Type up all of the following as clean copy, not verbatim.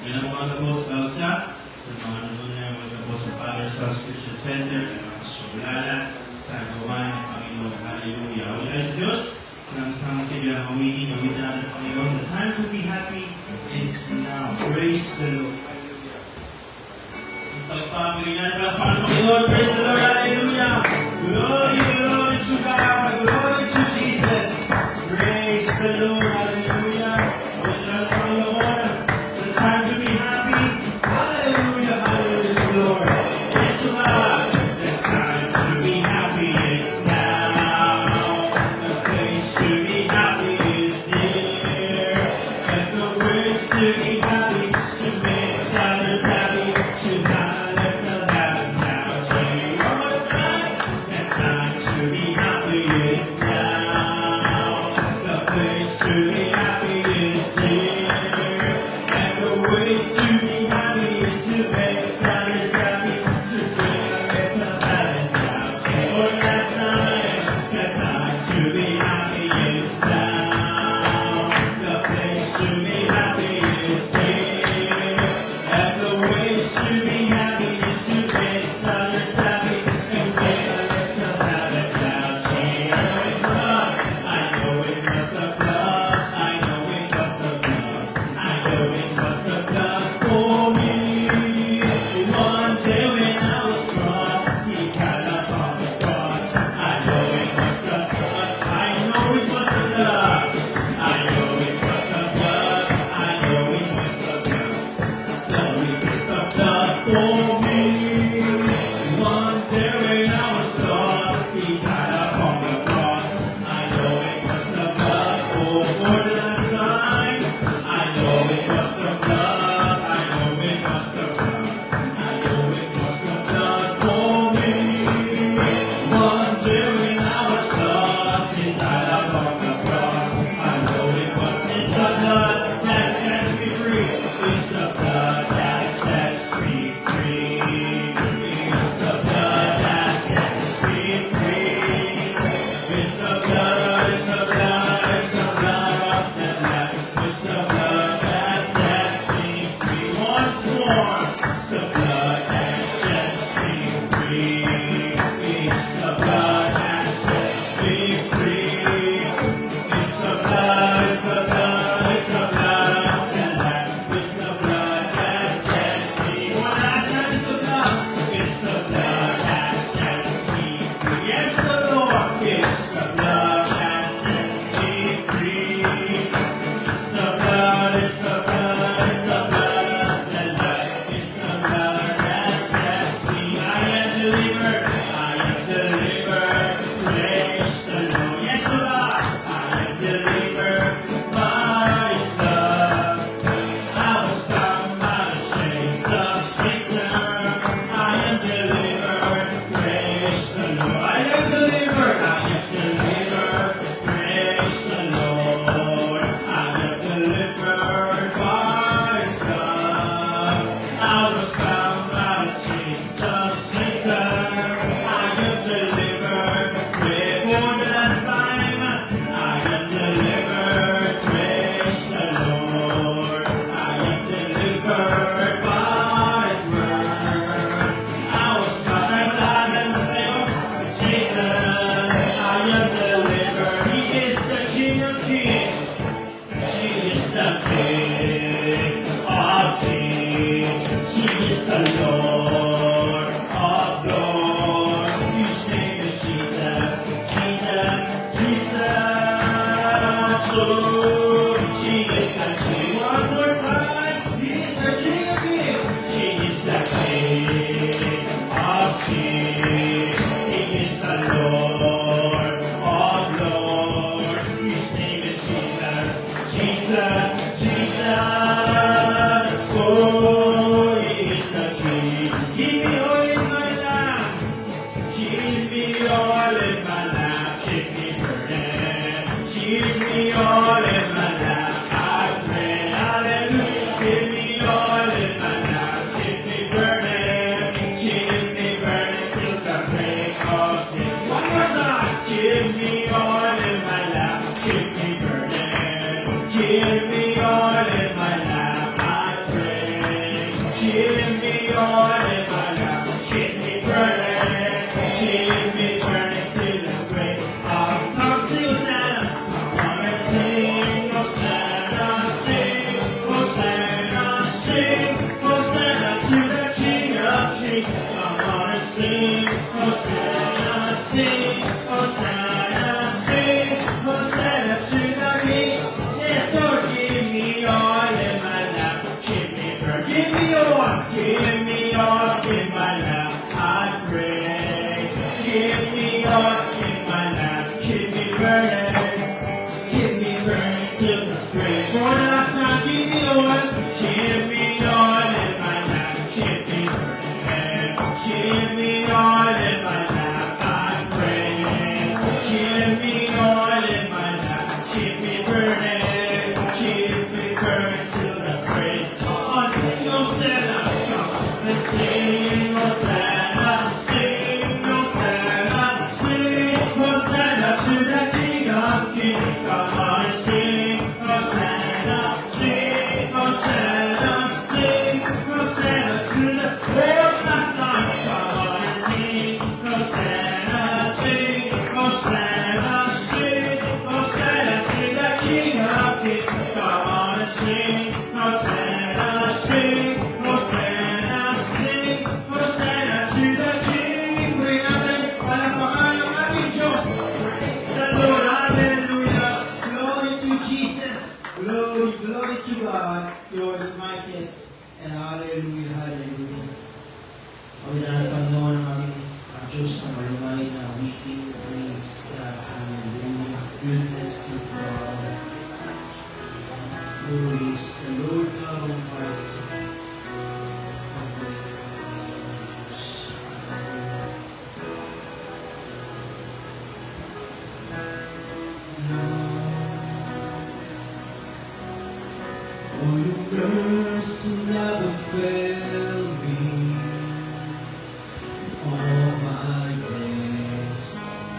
Yan ang mga nabos balsa sa mga nanonood magkabos sa Father's House Christian Center, ang Sobrala, sa gawain ng Panginoon. Hallelujah. O Diyos Diyos, ng isang silang humingi ng witness ng Panginoon. The time to be happy is now. Praise the Lord. Isang pangilinan ng Panginoon. Praise the Lord. Hallelujah. Glory, glory to God. Glory to Jesus. Praise the Lord. Hallelujah. Witness ng Panginoon. The time to be happy. Hallelujah. Hallelujah, Lord. Yes, God. The time to be happy is now. The place to be happy is near. And the words to be happy is to make others happy. To have, let's have it now. Tell you one more time. The time Keep me all in my lap. Keep me all in my lap. Keep me burning. Keep me all in my lap. I pray, hallelujah. Keep me all in my lap. Keep me burning. Keep me burning till the break of day. One more time. Keep me all in my lap. Keep me burning. Keep me all in my lap. I pray. Keep me all in my lap. Keep me burning. Keep me burning till the break of come sing Hosanna. Come and sing Hosanna, sing Hosanna, sing Hosanna to the King of Kings. Come on and sing Hosanna, sing Hosanna, sing Hosanna to the King. Yes, Lord, give me all in my lap. Keep me burning. Give me all. Give me all in my lap. I pray. Give me all in my lap. Keep me burning. Keep me burning till the break. For the last time, give me all. Give me all in my lap. Keep me burning. Give me all in my lap. I pray. Give me all in my lap. Keep me burning. Keep me burning till the break. Come on, sing Hosanna. Come on and sing Hosanna. Sing Hosanna. Sing Hosanna to the King of Kings. Come on and sing Hosanna. Sing Hosanna. Sing Hosanna to the world last time. Come on and sing Hosanna. Sing Hosanna. Sing Hosanna to the King of Kings. Come on and sing Hosanna. Sing Hosanna. Sing Hosanna to the King. Bring natin palapakan ng ating Diyos. Praise the Lord. Hallelujah. Glory to Jesus. Glory, glory to God. Lord of mightiest. And hallelujah, hallelujah. Pagdaan Panginoon ng aming Diyos na malumay na waiting. Praise God. Hallelujah. Goodness of God. Praise the Lord God of mercy. Oh, your mercy never failed me. All my days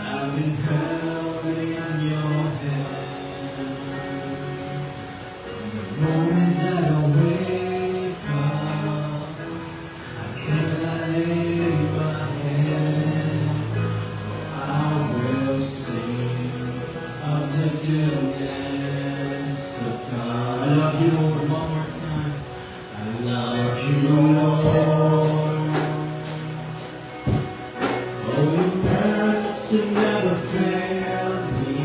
I've been held in your hand. The moment that I wake up until I lay my head, I will sing of the goodness of God. I love you, Lord, one more time. I love you, Lord. Oh, your mercy never fails me.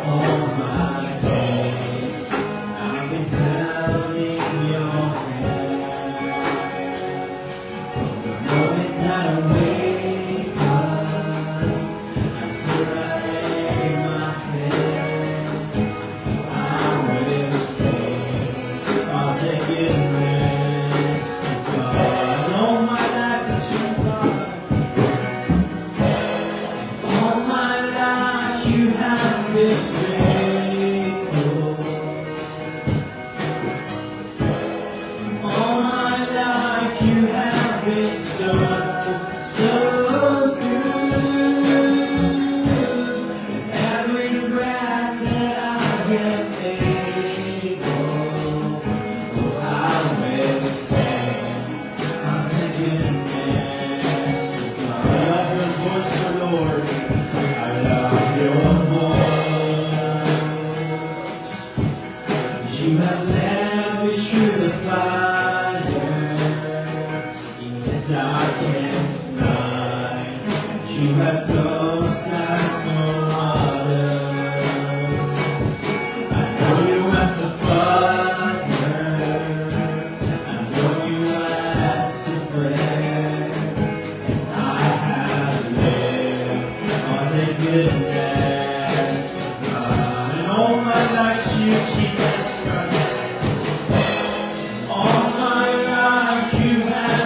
All my days I've been held in your hand. From the moment that I wake up until I lay my head, I will sing of the goodness of God. All my life is your God. All my life you have been faithful. All my life you have been so, so good. Every breath that I am able, oh, I will sing of the goodness of God. I love your voice, O Lord. I love your voice. You have led me through the fire in the darkest night. You have closed like no other. I know you as a father. I know you as a friend. And I have lived on the goodness of God. And all my life you, Jesus Christ. All my life you have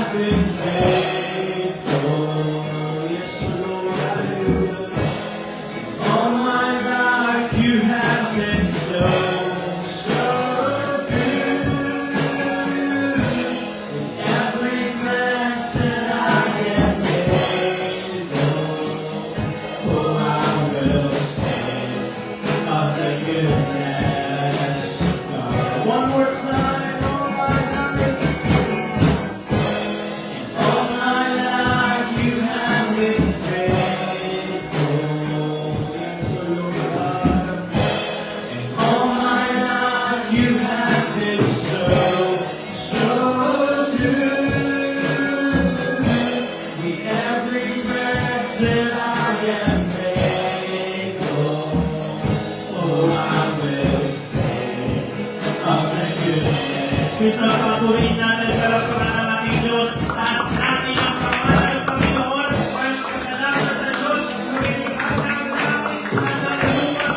sa papurihin natin, palakpakan ng ating Diyos. Taas natin ang pangalan ng Panginoon. Salamat sa Diyos.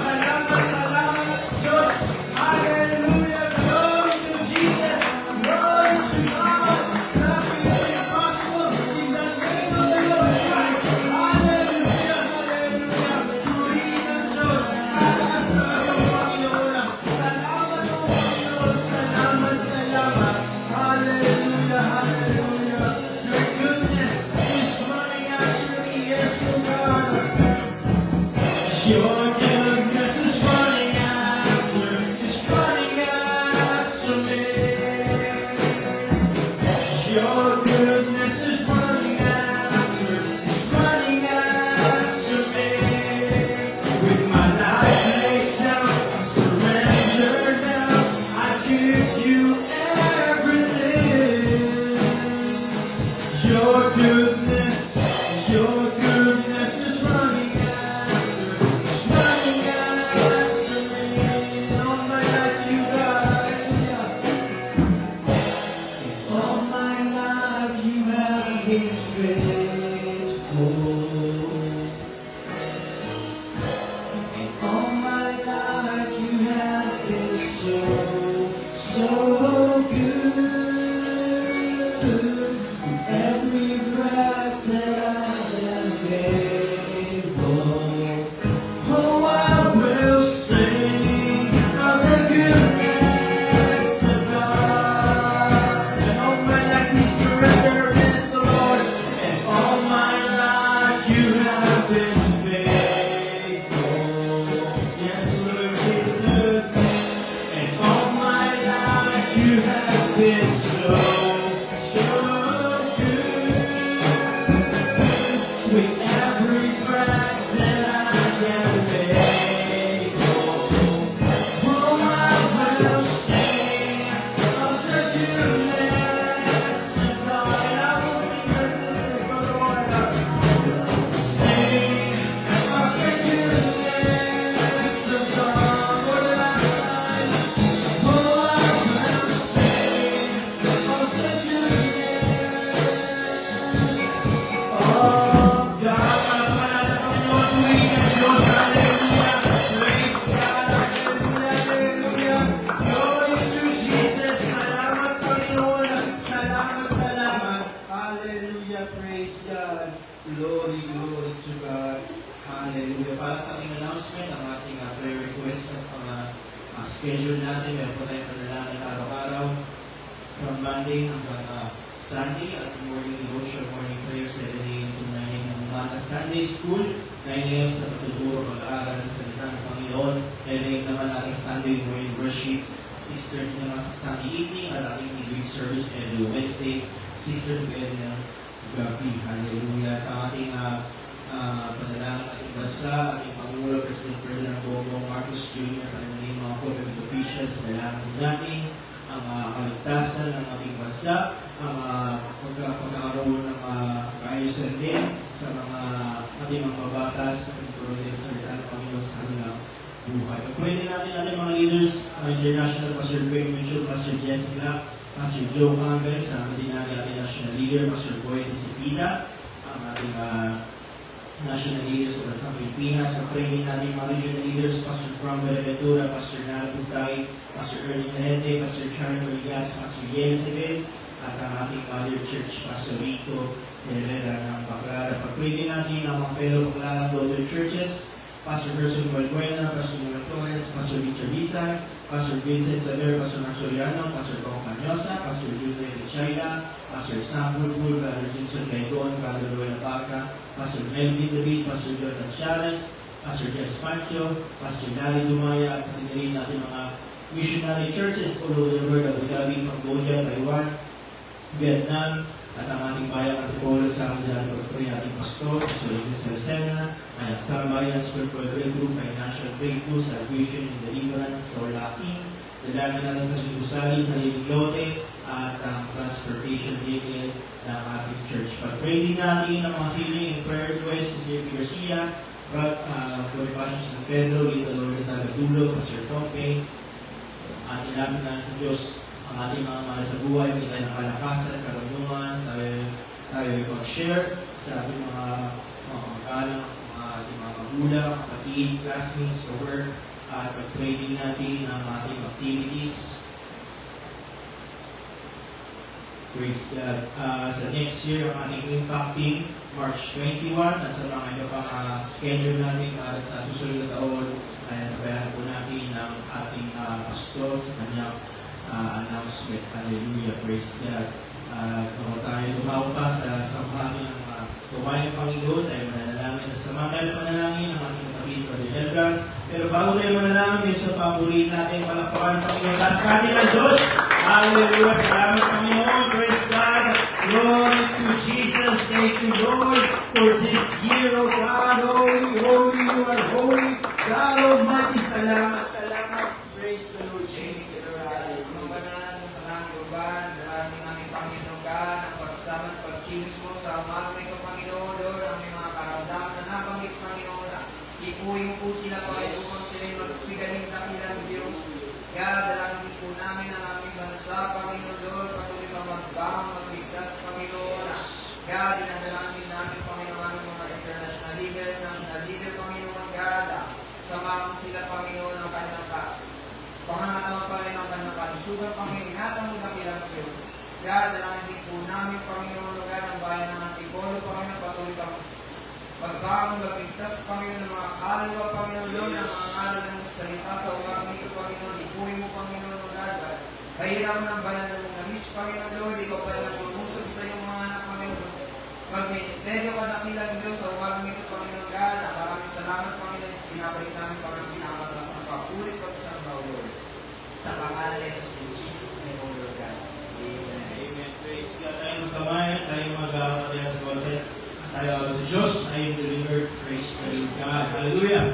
Salamat, Diyos. Hallelujah. Glory to Jesus. Glory to God. Nothing is impossible in the name of the Lord Christ. Hallelujah. Hallelujah. Purihin ang Diyos. Taas na ang Panginoon. Salamat po, Panginoon. Salamat, salamat. Hallelujah. Hallelujah. Your goodness is running after me. Yes, O God. Your goodness is running after me. Your goodness is running after me. With my life laid down, I'm surrendered now. I give you everything. Your goodness is running after me. All my life you guide. All my life you have been faithful. And all my life you have been so, so good. With every breath that I am able, oh, I will sing of the goodness of God. And all my life we surrender is the Lord. And all my life you have been faithful. Yes, Lord Jesus. And all my life you have been so, so good. With every breath that I am able, oh, I will sing of the goodness of God. And I will sing the goodness of the Lord. Sing of the goodness of God. What did I find? Oh, I will sing of the goodness of God. Palakpakan natin ang Panginoon. Purihin ang Diyos. Hallelujah. Praise God. Hallelujah. Hallelujah. Glory to Jesus. Salamat, Panginoon. Salamat, salamat. Hallelujah. Praise God. Glory, glory to God. Hallelujah. Para sa ating announcement, ang ating prayer request at mga schedule natin, meron po tayong panalangin araw-araw from Monday hanggang Sunday at morning devotion, morning prayer, 7 a.m. to 9 a.m. ng umaga. Sunday school, 9 a.m. sa pagtuturo, pag-aaral sa salita ng Panginoon. 11 a.m. naman ating Sunday morning worship. 6:30 naman sa Sunday evening at ating evening service every Wednesday. 6:30 p.m. ng gabi. Hallelujah. Ang ating panalangin ating bansa, ating Pangulo, President Ferdinand Bongbong Marcos Jr., kanilang mga corporate officials, dalangin natin ang kaligtasan ng ating bansa, ang pagkakaroon ng kaayusan din sa mga ating mga babatas na pagkaroon sa salita ng Panginoon sa kanilang buhay. Pwede natin ating mga leaders, international, Pastor Greg Mitchell, Pastor Jessica, Pastor Joe Campbell, sa ating national leader, Pastor Boy Disipina, ang ating national leaders sa bansang Pilipinas. Ang training natin mga regional leaders, Pastor Frank Bereventura, Pastor Nara Putay, Pastor Ernie Menete, Pastor Sharon Rodriguez, Pastor Yelizabeth, at ang ating Mother Church, Pastor Rico Herrera ng Baclara. Pag-training natin ang mga fellow Baclara daughter churches, Pastor Gerson Valbuena, Pastor Mula Torres, Pastor Richard Rizal, Pastor Vincent Saber, Pastor Marsoriano, Pastor Paco Canyosa, Pastor Junior Richaila, Pastor Sam Bulbul, Brother Jinson Gaigon, Brother Royal Baca, Pastor Melvin David, Pastor Jordan Chavez, Pastor Jess Pancho, Pastor Larry Dumaya, at pagkakaroon natin mga missionary churches all over the world, Abu Dhabi, Cambodia, Taiwan, Vietnam, at ang ating bayang Antipolo sa aking dyan pagpapuri ating pastor, Pastor Mr. Sena, ay Sambayan Spiritual Prayer Group, ay National Breakthrough, Salvation and Deliverance, or LACIN, dalangin natin sa Sinusali, sa Living Lote, at ang transportation vehicle ng ating church. Pag-pray din natin ang mga healing and prayer requests si Sir Garcia, Bonifacio San Pedro, Lita Lourdes Agadulo, Pastor Tompe, at ilapit na sa Diyos ang ating mga mahal sa buhay, bigyan ng kalakasan, karunungan, tayo mag-share sa ating mga kamag-anak, mga ating mga magulang, kapatid, classmates, sa work, at pag-training natin ang ating activities. Praise God. Sa next year, ang ating impact team, March 21, at sa mga iba pang schedule natin para sa susunod na taon, ay nabayaran po natin ang ating pastor sa kanyang announcement. Hallelujah. Praise God. Kung tayo lumaw pa sa sambahan ng tumayo ng Panginoon, tayo manalangin at samangal panalangin ng ating kapatid, Brother Edgar. Pero bago tayo manalangin, sa paborito natin, palakpakan ng Panginoon. Taas natin ang Diyos. Hallelujah. Salamat, Panginoon. Praise God. Glory to Jesus. Thank you, Lord, for this year, oh God. Holy, holy, you are holy. God Almighty, salamat, salamat. Praise the Lord Jesus. Mga banal sa langit uban, dalangin namin Panginoon God, ang pagsama at pagkilos mo sa umagang ito, Panginoon, Lord, ang may mga karamdaman na nabanggit, Panginoon, ipuhin mo po sila, Panginoon, sila yung magsigaling dakilang Diyos. God, dalangin po namin ang aming bansa, Panginoon, Lord, patuloy ka magbangon, magligtas, Panginoon. God, inadalangin namin, Panginoon, ang mga international leader, national leader, Panginoon, God, samahan mo sila, Panginoon, ang kanilang pangangalawa pa rin ang kanilang kalusugan, Panginoon, ingatan mo dakilang Diyos. God, dalangin din po namin, Panginoon, God, ang bayan ng Antipolo, Panginoon, patuloy kang magbangon, magligtas, Panginoon, ng mga kaluluwa, Panginoon, Lord, ang mga ngalan ng salita sa umagang ito, Panginoon, ipuhin mo, Panginoon, God, kahirap mo ng banal na mong namis, Panginoon, Lord, ikaw pa lang lumusog sa iyong mga anak, Panginoon. Mag-ministeryo ka dakilang Diyos sa umagang ito, Panginoon, God, maraming salamat, Panginoon, pinabalik namin, Panginoon, pinakataas ang papulit pag sa Lord. Sa pangalan ni Jesus, name, O Lord God. Amen. Amen. Praise God. Tayo magkamayan, tayo mag-aarya sa bawat tayo sa Diyos ay delivered. Praise the Lord God. Hallelujah.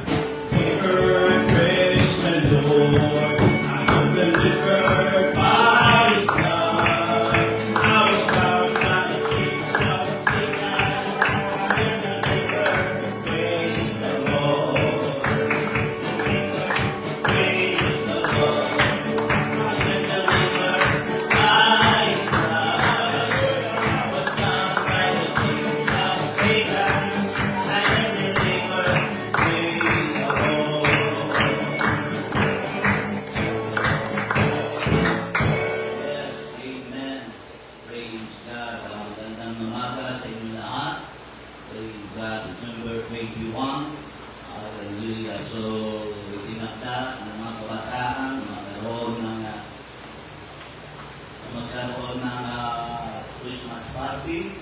Delivered, praise the Lord. I am delivered by His blood. I was bound by the chains of Satan. I am delivered, praise the Lord. Praise the Lord. I am delivered by His blood. I was bound by the chains of Satan. I am delivered, praise the Lord. Yes, amen. Praise God. Magandang umaga sa inyo lahat. Praise God. December 21. Hallelujah. So, itinakda ng mga kabataan, magkaroon ng Christmas party.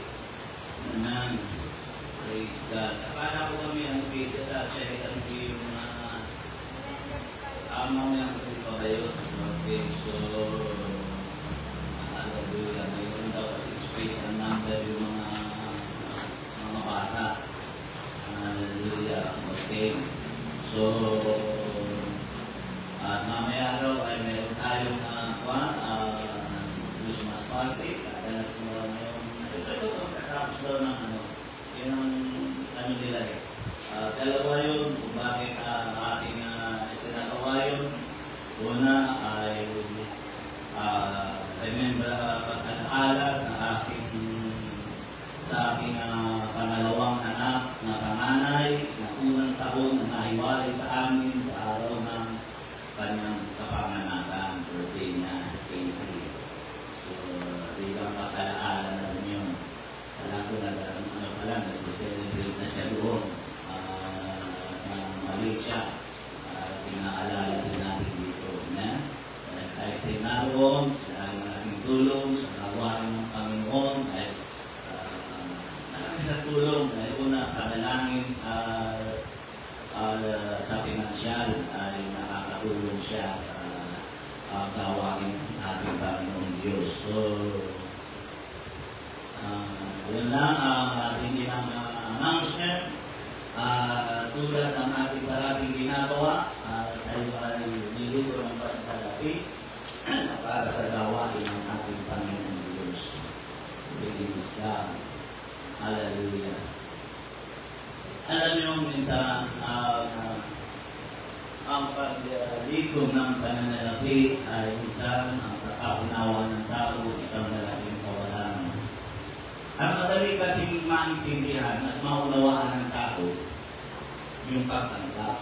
Amen. Praise God. Akala ko kami ang pizza at check ang yung mamaya ko pa kayo. Okay, so hallelujah. Mayroon daw kasi special number yung mga bata. Hallelujah. Okay. So, at mamaya daw ay meron tayong Christmas party. Kaya mo ngayon, ito, katapos daw ng yun ang nila eh. Dalawa yun, kung bakit ating isinagawa yun. Una ay remember pagkalaala sa aking pangalawang anak na panganay na unang taon na nahiwalay sa amin sa araw ng kanyang kapanganakan, birthday niya sa Casey. So, bilang pagkalaala na rin yun. Alam ko na nag-celebrate na siya doon sa Malaysia. Pinaalala din natin dito. Kahit siya naroon, siya ay malaking tulong sa gawain ng Panginoon. Kahit malaking sa tulong. Dahil una, panalangin sa pinansyal ay nakakatulong siya sa gawain ng ating Panginoon Diyos. So, yun lang ang ating announcement. Tulad ng ating parating ginagawa, tayo ay nilito ng pagkalapit para sa gawain ng ating Panginoon Diyos. Praise God. Hallelujah. Alam niyo minsan ang paglikom ng pananalapi ay minsan ang pagkaunawa ng tao, isang malaking kawalan. Ang madali kasing maintindihan at maunawaan ng tao, yung pagtanggap.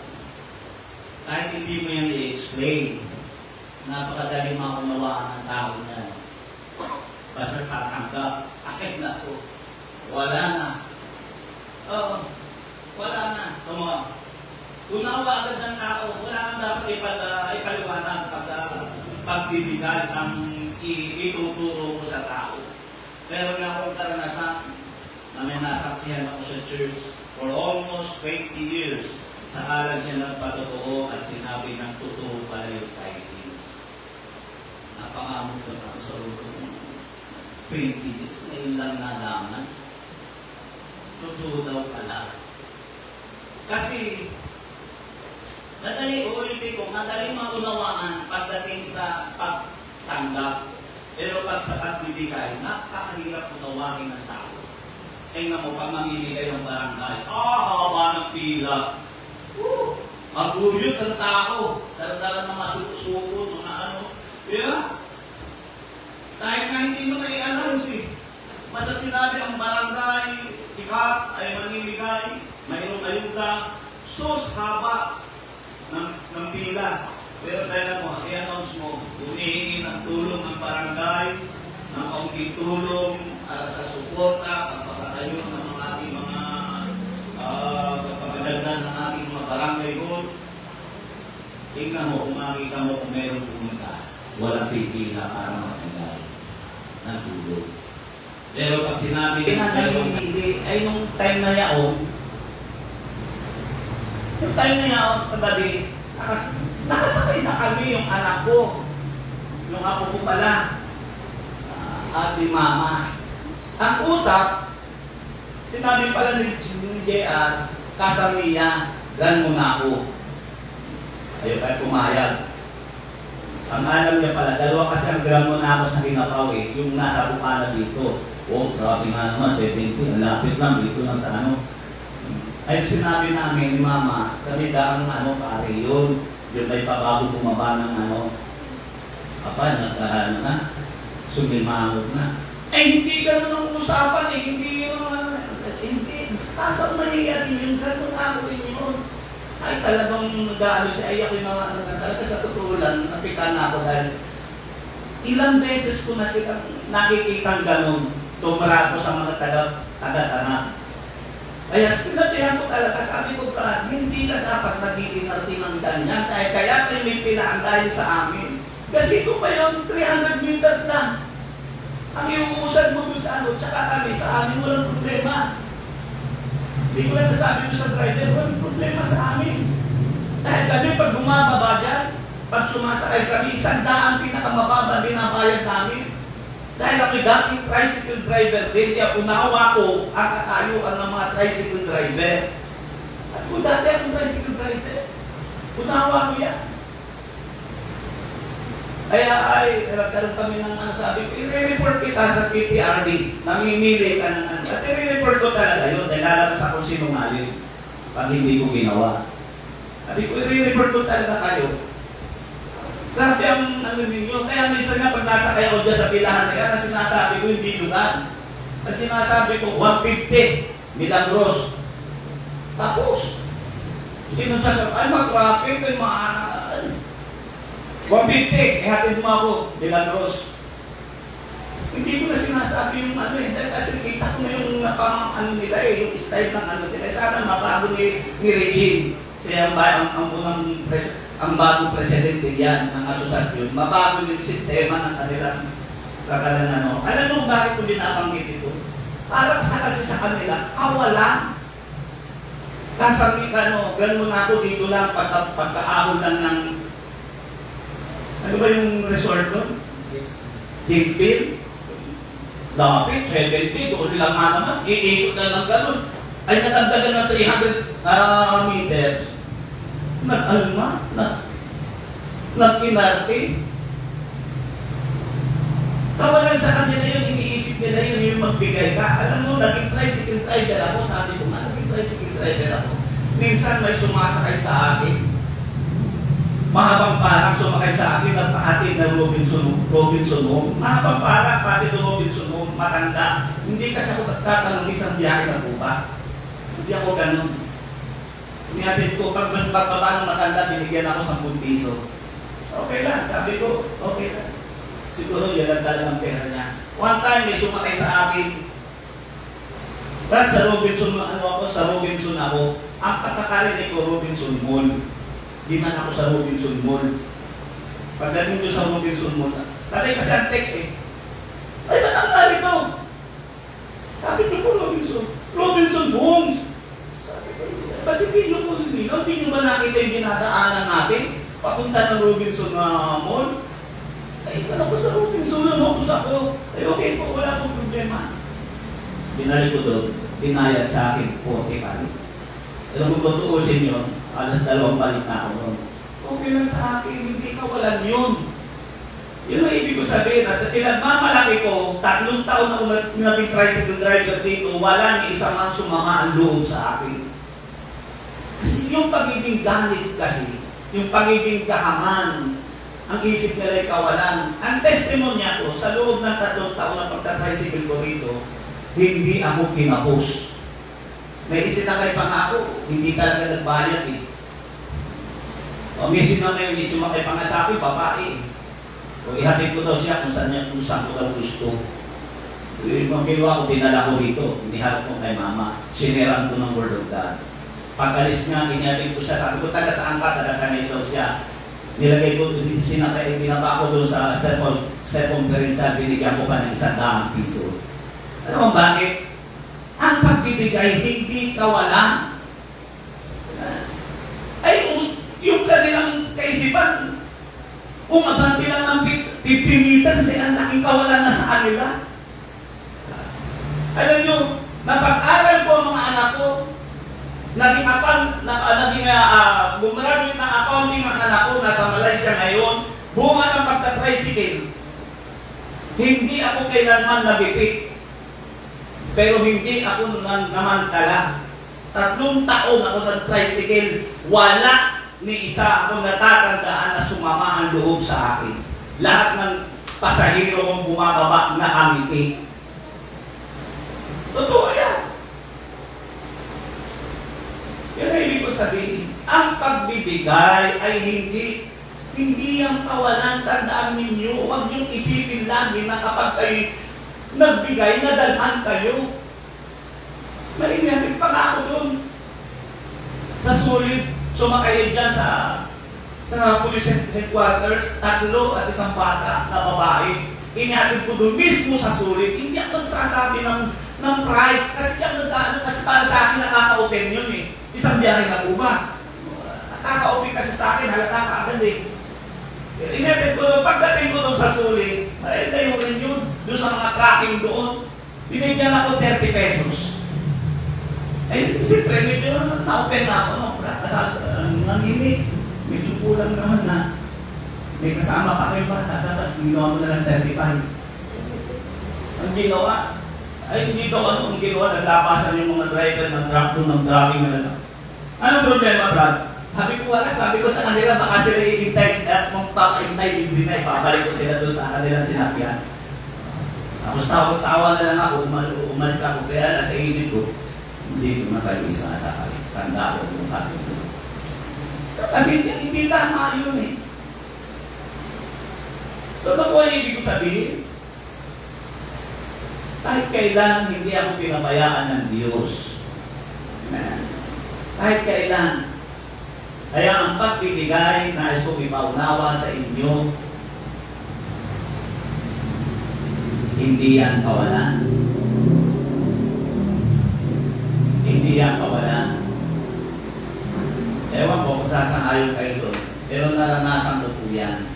Kahit hindi mo yan i-explain, napakadali maunawaan ng tao niyan. Basta tatanggap, akit na po. Wala na. Oo, wala na. Tama. Unawa agad ng tao, wala nang dapat ipaliwanag pagbibigay ang ituturo mo sa tao. Meron na akong karanasan na may nasaksihan ako sa church for almost 20 years. Saka lang siya nagpatotoo at sinabi ng totoo pala yung tidings. Napangamot ko na sa loob 20 years. Ngayon lang nalaman. Totoo daw pala. Kasi ulitin ko, madali maunawaan pagdating sa pagtanggap. Pero pag sa pagbibigay, napakahirap unawain ng tao. Tingnan mo, pag mamimigay ng barangay, haba ng pila. Maguyot ang tao. Dala-dala na masuko-suko, mga ano. Yeah? Kahit na hindi mo na i-announce eh. Basta sinabi ang barangay, sikat ay mamimigay, mayroong ayuda, sus, haba ng pila. Pero kaya mo, i-announce mo, humihingi ng tulong ng barangay, ng kaunting tulong sa suporta, pagpapatayo ng mga ating mga pagpapadagdan ng ating mga barangay hall. Tingnan mo, kung makita mo kung meron pumunta, walang pipila para matanggay ng tulong. Pero pag sinabi hindi, ay nung time na yaon, pagdabi, nakasakay na kami yung anak ko. Yung apo ko pala. At si mama. Ang usap, sinabi pala ni JR, kasamiya, gan mo na ako. Ayaw kayo pumayag. Ang alam niya pala, dalawa kasi ang gram mo na ako sa Kinapaw eh, yung nasa Bukana dito. Oh, grabe nga naman, 70, ang lapit lang, dito lang sa ano. Ay sinabi namin ni mama, kami daang pare yun. Yung may pabago bumaba ng sumimahog na. Hindi ganun ang usapan eh, hindi. Pasang mahiyari yung ganun ako rin yun. Ay talagang nag-aalo siya, ay ako yung talaga sa totoo lang, napika na ako dahil ilang beses ko na silang nakikitang ganun, tumara ko sa mga taga-tanak. Kaya sinabihan ko talaga, sabi ko pa, hindi na dapat nagiging ng ganyan. Kaya kayo may pilaan dahil sa amin. Kasi kung ba yun, 300 meters lang. Ang iuusad mo doon sa tsaka kami sa amin, walang problema. Hindi ko lang nasabi doon sa driver, walang problema sa amin. Dahil kami, pag bumababa dyan, pag sumasakay kami, 100 pinakamababa binabayad namin. Dahil ako dating tricycle driver din, kaya unawa ko ang katayuan ng mga tricycle driver. At kung dati akong tricycle driver, unawa ko yan. Kaya nagkaroon kami ng sabi ko, i-report kita sa PTRD, namimili ka ng At i-report ko talaga yun, dahil lalabas ako sinungaling pag hindi ko ginawa. Sabi ko, i-report ko talaga kayo. Grabe ang ninyo. Kaya minsan nga pag nasa kayo dyan sa pilahan na yan, na sinasabi ko hindi lugar. Na sinasabi ko 150 Milagros. Tapos, hindi nung sasabi, ay mag-traffic, ay 150, hatid mo ako, Milagros. Hindi ko na sinasabi yung dahil kasi kita ko na yung nila yung style ng nila. Sana mabago ni Regine. Siya ang unang ang bagong presidente yan ng asosasyon, mabago yung sistema ng kanilang kakalan Alam mo bakit ko binabanggit ito? Para kasi sa kanila, kawalan. Kasami ganun mo na ako dito lang, pagkaahon lang ng, ano ba yung resort doon? Jamesville? Lapit, 70, doon lang nga naman, iikot na lang ganun. Ay natagdagan ng 300 meters. Nag-alma, nag-kinarte. Kawalan sa kanila yun, iniisip nila yun yung magbigay ka. Alam mo, naging tricycle driver ako, sabi ko nga, naging tricycle driver ako. Minsan may sumasakay sa akin. Mahabang parang sumakay sa akin at pahatid ng Robinson Home. Mahabang parang pahatid ng Robinson Home, matanda. Hindi kasi ako tatanong isang biyahe na po ba? Hindi ako ganun. Nihatid ko, pag pagbaba ng matanda, binigyan ako 10 piso. Okay lang, sabi ko, okay lang. Siguro yan ang dala ng pera niya. One time, may sumakay sa akin. Brad, sa Robinson, sa Robinson ako. Ang pagkakarinig ko, Robinson Mall. Di man ako sa Robinson Mall. Pagdating ko sa Robinson Mall, tatay kasi ang text eh. Ay, ba't ang tali ko? Sabi ko po, Robinson Homes. Sabi ko, ba't hindi nyo po hindi? Hindi nyo ba nakita yung dinadaanan natin? Papunta ng Robinson Mall? Ay, alam ko sa Robinson, ako sa ako. Ay, okay po, wala pong problema. Binalik ko doon, dinayad sa akin, 40 kali. Alam mo, tutuusin yun, alas 2 balik na ako doon. Okay lang sa akin, hindi kawalan yun. Yun ang ibig ko sabihin, at pinagmamalaki ko, 3 taon ako naging tricycle driver dito, wala ni isa man sumama ang loob sa akin. Kasi yung pagiging galit kasi, yung pagiging kahaman, ang isip nila ay kawalan. Ang testimonya ko, sa loob ng 3 taon na pagta-tricycle ko rito, hindi ako kinapos. May isinakay pa nga ako, hindi talaga nagbayad eh. O may sumakay pa nga sa akin, babae. O ihatid ko daw siya kung saan ko daw gusto. Yung ginawa ko, dinala ko rito, iniharap ko kay mama, sineran ko ng Word of God. Pag-alis niya, inihatid ko siya, sabi ko, taga saan ka, taga-tanay daw siya. Nilagay ko, binaba ko doon sa conference, binigyan ko pa ng 100 piso. Alam mo bakit? Ang pagbibigay hindi kawalan. Ay, yung kanilang kaisipan, umabante lang ng 50 meters, ang laking kawalan na sa kanila. Alam nyo, napag-aral ko ang mga anak ko, gumaramit ng accounting ang anak ko, nasa Malaysia ngayon, bunga ng pagta-tricycle. Hindi ako kailanman nabipik. Pero hindi ako namantala. 3 taon ako nag-tricycle. Wala ni isa akong natatandaan na sumama ang loob sa akin. Lahat ng pasahero kong bumababa na amiti. Totoo yan. Yan ang ibig ko sabihin. Ang pagbibigay ay hindi ang kawalan. Tandaan ninyo, huwag niyong isipin lagi na kapag kayo nagbigay, nadalhan kayo. Malinyatig pa nga ako doon. Sa sulit, sumakay dyan sa police headquarters, 3 at isang bata na babae. Inatid ko doon mismo sa sulit. Hindi ako nagsasabi ng price. Kasi yung nagkaano, kasi para sa akin nakaka-open yun eh. Isang biyahe na uma. Nakaka-open kasi sa akin, halata ka agad eh. Inatid ko doon, pagdating ko doon sa sulit, ay tayo rin yun. Doon sa mga tracking doon, binigyan ako 30 pesos. Ay, siyempre, medyo na-open na ako. Nanginig. Medyo kulang naman na. May kasama pa kayo ba? Ginawa mo na lang 35. Ang ginawa, ay hindi daw ang ginawa, naglapasan yung mga driver ng truck doon, ng driving na lang. Anong problema, Brad? Sabi ko sa kanila, baka sila i-intay, at kung papa-intay, i-deny, papalik ko sila doon sa kanilang sinapyan. Tapos tawa na lang ako, umalis ako, kaya nasa isip ko, hindi ko na kayo isasakay. Tanda ko kung bakit ko. Kasi hindi tama yun eh. So, ano po ang ibig ko sabihin? Kahit kailan hindi ako pinabayaan ng Diyos. Kahit kailan. Kaya ang pagbibigay, nais kong ipaunawa sa inyo, hindi yan kawalan. Hindi yan kawalan. Ewan ko kung sasangayon kayo doon, pero naranasan ko po yan.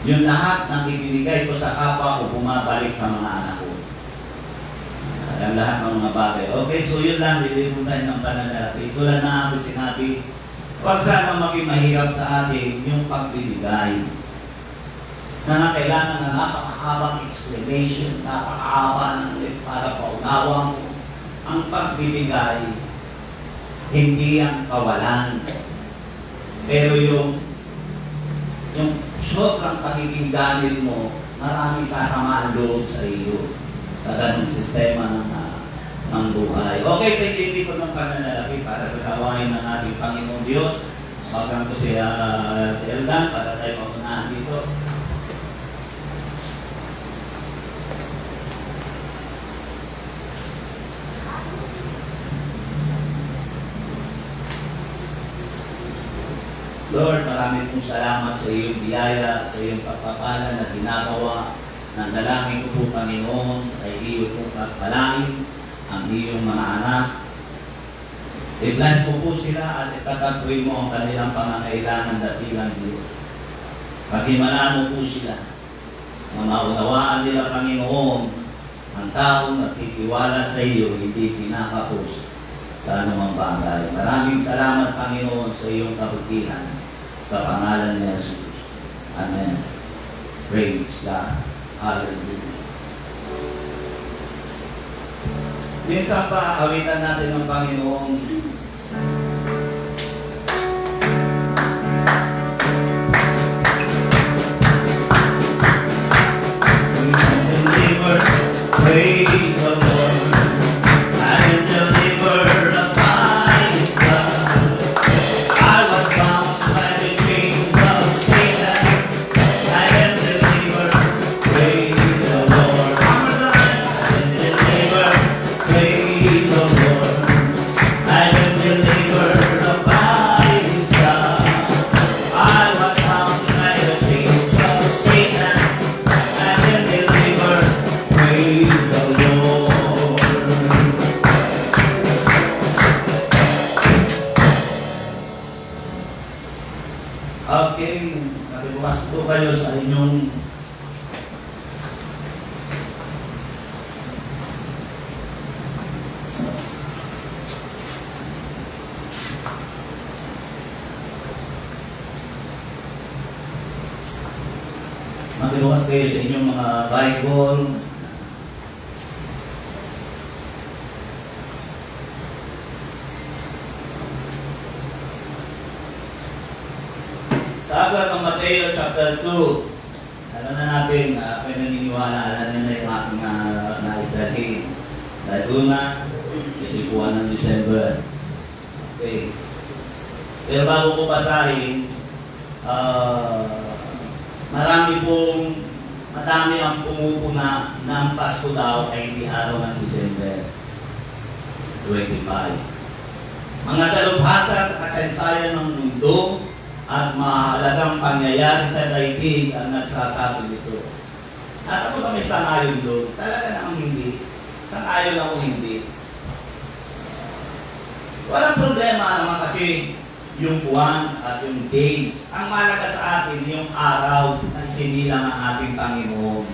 Yung lahat ng ibinigay ko sa kapwa ko, bumabalik sa mga anak ko. Ang lahat ng mga bagay. Okay, so yun lang, hindi mo tayo ng pananalapi. Tulad na ako sinabi, huwag sana maging mahirap sa atin yung pagbibigay. Na kailangan na napakahabang explanation, napakahaba ng para paunawa mo. Ang pagbibigay, hindi ang kawalan. Pero yung sobrang pagiging ganil mo, maraming sasama ang loob sa iyo sa ganung sistema ng buhay. Okay, tindi ko ng pananalapi para sa gawain ng ating Panginoon Diyos. Bagang ko si Eldan para tayo paunahan dito. Lord, maraming pong salamat sa iyong biyaya, sa iyong pagpapala na ginagawa. Nang dalangin ko po, Panginoon, ay iyo pong pagpalain ang iyong mga anak. I-bless mo po sila at itatagpuin mo ang kanilang pangangailangan dakilang Diyos. Paghimalaan mo po sila na maunawaan nila, Panginoon, ang taong nagtitiwala sa iyo, hindi pinakapos sa anumang bagay. Maraming salamat, Panginoon, sa iyong kabutihan. Sa pangalan ni Jesus. Amen. Praise God. Hallelujah. Minsan pa, awitan natin ng Panginoon. Deliver, praise the Lord. I am delivered by His blood. I was bound by the chains of Satan. I am delivered, praise the Lord. I am delivered, praise the Lord. I am delivered by His blood. I was bound by the chains of Satan. I am delivered, praise the Lord. Okay, nakibukas po kayo sa inyong makibukas kayo sa inyong mga Bible. Sa aklat ng Mateo chapter 2, alam na natin, pinaniniwala, alam na yung aking na-istrahin. Dahil una, ilipuan ng December. Okay. Pero bago ko basahin, madami ang pumupuna ng Pasko daw ay hindi araw ng December 25. Mga dalubhasa sa kasaysayan ng mundo at mahalagang pangyayari sa daigdig ang nagsasabi nito. At ako kami sangayon doon. Talaga namang hindi. Sangayon ako hindi. Walang problema naman kasi yung buwan at yung days. Ang mahalaga sa atin yung araw na isinilang ang ating Panginoon.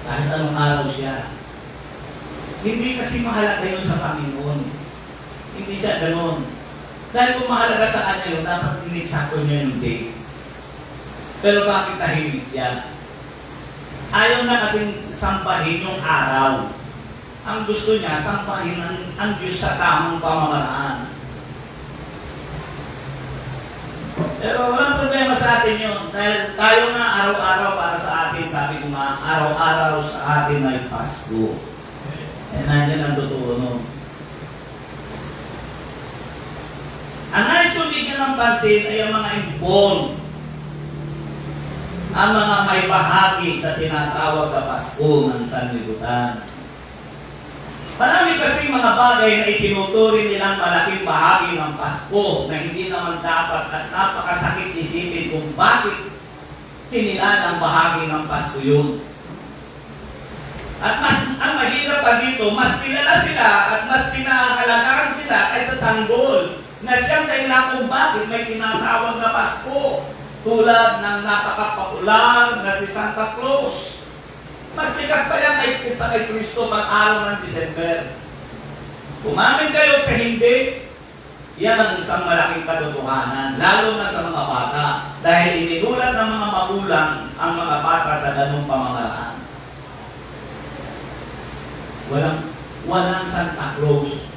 Kahit anong araw siya. Hindi kasi mahalaga yun sa Panginoon. Hindi siya ganun. Dahil kung mahalaga sa kanya yun, dapat ineksakto niya yung date. Pero bakit tahimik siya? Ayaw na kasing sampahin yung araw. Ang gusto niya, sampahin ang Diyos sa tamang pamamaraan. Pero walang problema sa atin yun. Dahil tayo nga araw-araw para sa atin, sabi ko nga, araw-araw sa atin ay Pasko. Eh, nandiyan ang totoo nun. Ang nais kong bigyan ng pansin ay ang mga impon. Ang mga may bahagi sa tinatawag na Pasko ng sanlibutan. Marami kasi mga bagay na itinuturi nilang malaking bahagi ng Pasko na hindi naman dapat at napakasakit isipin kung bakit kinilaan ang bahagi ng Pasko yun. At ang mahirap pa dito, mas kilala sila at mas pinahalagaan sila kaysa sanggol na siyang dahilan kung bakit may tinatawag na Pasko tulad ng napaka-popular na si Santa Claus. Mas sikat pa yan kaysa kay Kristo pag-araw ng December. Kumamin kayo sa hindi, yan ang isang malaking katotohanan, lalo na sa mga bata, dahil ininulat ng mga magulang ang mga bata sa ganung pamamaraan. Walang Santa Claus.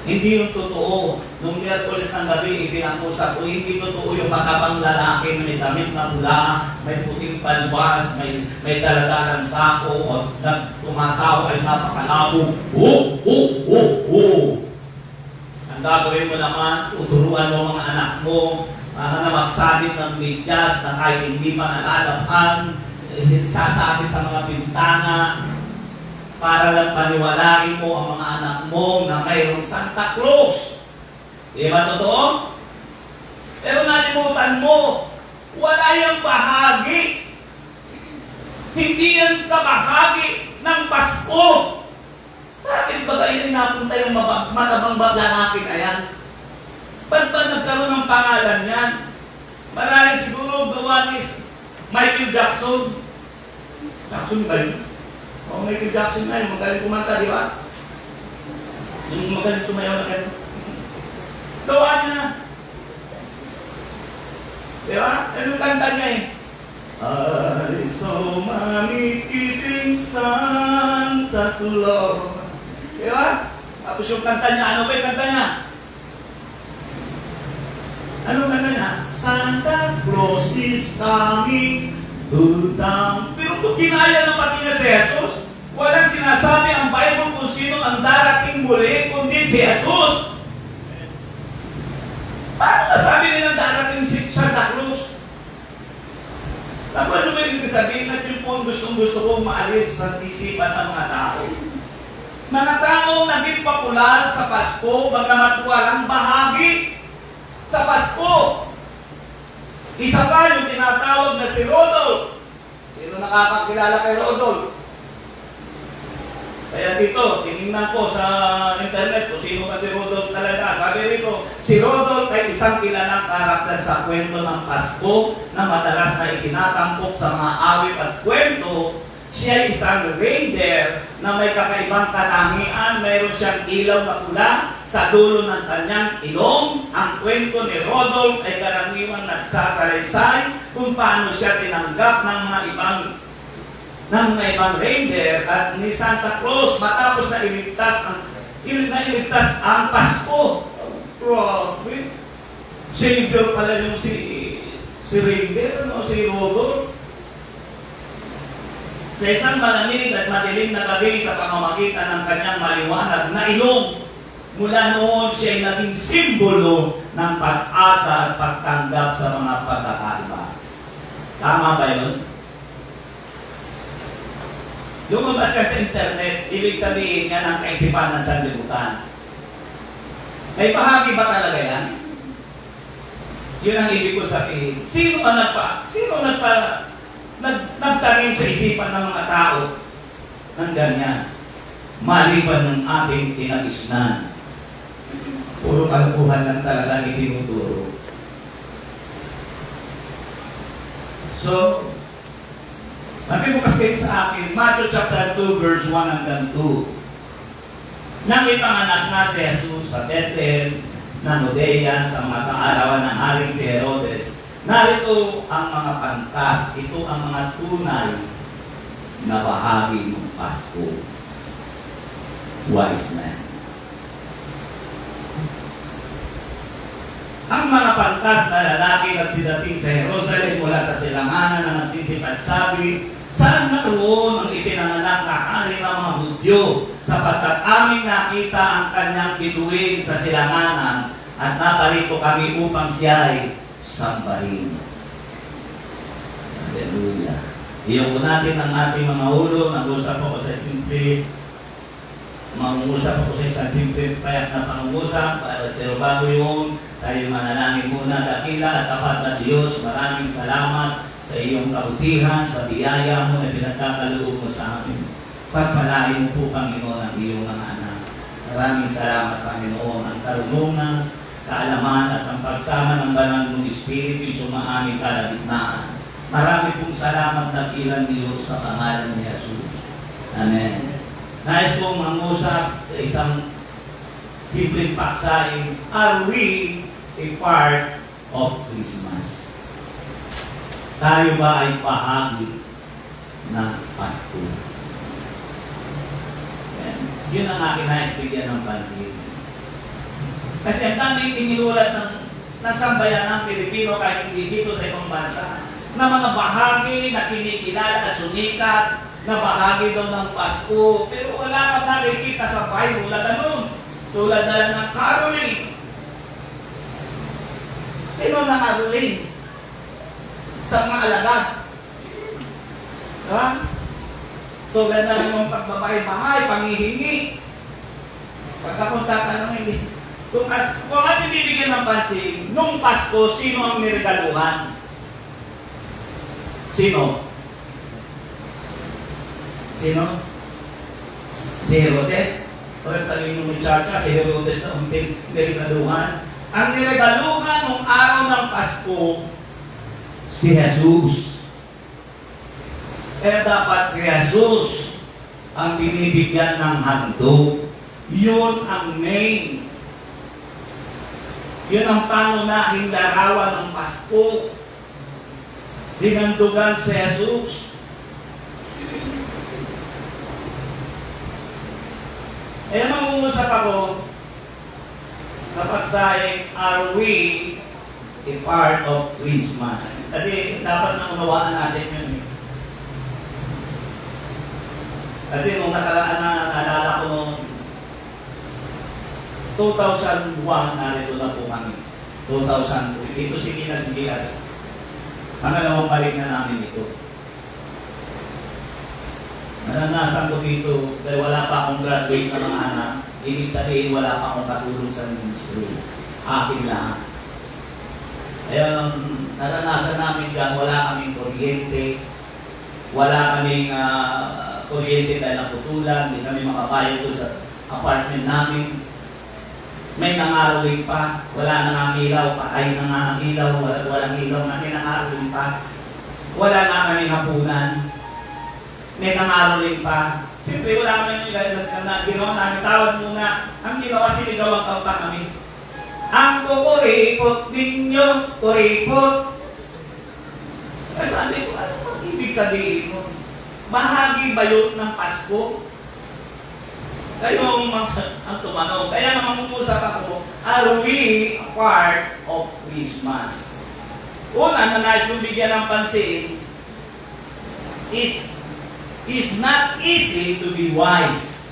Hindi yung totoo. Nung Miyerkules ng gabi, ipinag-usap ko, hindi totoo yung matabang lalaki na may damit na pula, may puting palwas, may daladalang sako, o tumatawa ay napakalabo. Ang gagawin mo naman, tuturuan mo mga anak mo, na magsabit ng medyas na kahit hindi pa nalalapan, sasabit sa mga bintana, para lang paniwalain mo ang mga anak mo na mayroong Santa Claus. Di ba totoo? Pero nalimutan mo, wala yung bahagi. Hindi yan kabahagi ng Pasko. Bakit ba kayo napunta yung matabang lalaki na yan? Ba't ba nagkaroon ng pangalan yan? Marami siguro gawa ni Michael Jackson. Jackson ba yun? O Michael Jackson na yun, magaling kumanta, di ba? Yung magaling sumayaw na ganun. Gawa niya. Di ba? Anong kanta niya eh? I saw mommy kissing Santa Claus. Di ba? Tapos yung kanta niya, ano ba yung kanta niya? Ano kanta niya? Santa Claus is coming to town. Pero kung ginaya na pati niya si Jesus, walang sinasabi ang Bible kung sino ang darating muli, kundi si Jesus. Paano masabi nilang darating si Santa Claus? Ano ba yung sabihin na yun po ang gusto kong maalis sa isipan ng mga tao? Mga taong naging popular sa Pasko, bagamat walang bahagi sa Pasko. Isa pa yung tinatawag na si Rodolph. Sino nakakakilala kay Rodolph? Kaya dito, tinignan ko sa internet kung sino ba si Rodolph talaga. Sabi rito, si Rodolph ay isang kilalang karakter sa kwento ng Pasko na madalas na itinatampok sa mga awit at kwento. Siya ay isang reindeer na may kakaibang katangian. Mayroon siyang ilaw na pula sa dulo ng kanyang ilong. Ang kwento ni Rodolph ay karaniwang nagsasalaysay kung paano siya tinanggap ng mga ibang reindeer at ni Santa Claus matapos na iligtas ang Pasko. Grabe. Savior pala yung si reindeer, no? Si Rodolph. Sa isang malamig at madilim na gabi sa pamamagitan ng kanyang maliwanag na ilong, mula noon siya ay naging simbolo ng pag-asa at pagtanggap sa mga pagkakaiba. Tama ba yun? Lumabas ka sa internet, ibig sabihin nga ng kaisipan ng sanlibutan. May bahagi ba talaga yan? Yun ang ibig ko sabihin. Sino nagtanim sa isipan ng mga tao ng ganyan? Maliban ng ating tinagisnan. Puro kalpuhan lang talaga ang itinuturo. So, makibukas kayo sa akin, Matthew chapter 2, verse 1 hanggang 2. Nang ipanganak nga si Jesus sa Bethlehem ng Judea sa mga kaarawan ng haring si Herodes, narito ang mga pantas, ito ang mga tunay na bahagi ng Pasko. Wise man. Ang mga pantas na lalaki nagsidating sa Jerusalem mula sa silanganan na nagsisipagsabi, saan naroon ang ipinanganak na hari ng mga Hudyo, sapagkat aming nakita ang kanyang bituin sa silanganan at naparito kami upang siya'y sambahin. Hallelujah. Iyon po natin ang ating mga ulo. Nag-usap ako sa simple. Mangungusap ako sa isang simple payak na pangungusap. Pero bago yun, tayo manalangin muna. Dakila at tapat na Diyos, maraming salamat sa iyong kabutihan, sa biyaya mo na pinagkakaloob mo sa amin. Pagpalain mo po, Panginoon, ang iyong mga anak. Maraming salamat, Panginoon. Ang karunungan, kaalaman at ang pagsama ng banal mong Espiritu sumaaming kalagitnaan. Marami pong salamat na ilang Diyos sa pangalan ni Jesus. Amen. Nais kong mangusap sa isang simpleng paksaing, are we a part of Christmas? Tayo ba ay bahagi ng Pasko? Yun ang aking nais bigyan ng pansin. Kasi ang daming inilulat ng sambayan ng Pilipino kahit hindi dito sa ibang bansa na mga bahagi na kinikilala at sumikat na bahagi daw ng Pasko. Pero wala kang nakikita sa Bible na ganun. Tulad na lang ng caroling. Sino na caroling? Sa mga alagad. Ha? Tulad na lang ng pagbabahay-bahay, panghihingi. Pag akong tatanungin, kung ating bibigyan ng pansin, nung Pasko, sino ang niregaluhan? Sino? Sino? Si Herodes? O yung talino ni Chacha, si Herodes na ang niregaluhan. Ang niregaluhan nung araw ng Pasko, si Jesus. Kaya dapat si Jesus ang binibigyan ng handog. Yun ang main. Yun ang pangunahing larawan ng Pasko. Dinandugan si Jesus. Eh, mangungusap ako sa pagsayang, are we a part of Christmas? Kasi dapat na unawaan natin yun. Kasi nung nakaraan na naalala ko noong 2001, narito na po kami. 2002. Ito sige na sige natin. Pangalawang balik na namin ito. Naranasan ko dito dahil wala pa akong graduate na mga anak. Ibig sabihin wala pa akong katulong sa ministry. Akin lahat. Kaya naranasan namin dyan, wala kaming kuryente. Wala kaming kuryente dahil naputulan. Hindi kami makabayad doon sa apartment namin. May nangaroling pa, wala nang ang ilaw, patay na nga ang ilaw, walang ilaw na may nangaroling pa. Wala na kami hapunan, may nangaroling pa. Siyempre wala kami na ginawa namin, tawad muna. Ang ginawa, sinigawan ka pa kami. Ang kukuripot ninyo, kuripot. Kaya sabi ko, ano ang ibig sabihin mo? Bahagi ba yun ng Pasko? Kayo ang tumanong. Kaya naman mangungusap ako, are we a part of Christmas? Una, na nais kong bigyan ng pansin, is not easy to be wise.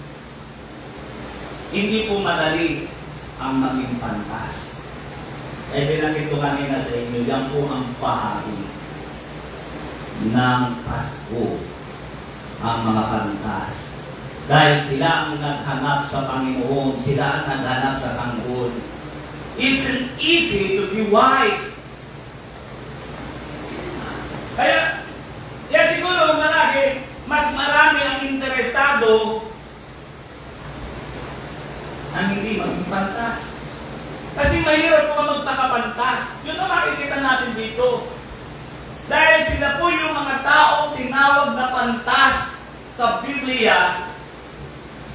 Hindi po madali ang maging pantas. Kaya binanggit ko kanina sa inyo, yan po ang bahagi ng Pasko, ang mga pantas. Dahil sila ang naghanap sa Panginoon, sila ang naghanap sa sanggol. It's easy to be wise. Kaya siguro marami, mas marami ang interesado ang hindi maging pantas. Kasi mahirap po magpakapantas. Yun ang makikita natin dito. Dahil sila po yung mga taong tinawag na pantas sa Biblia.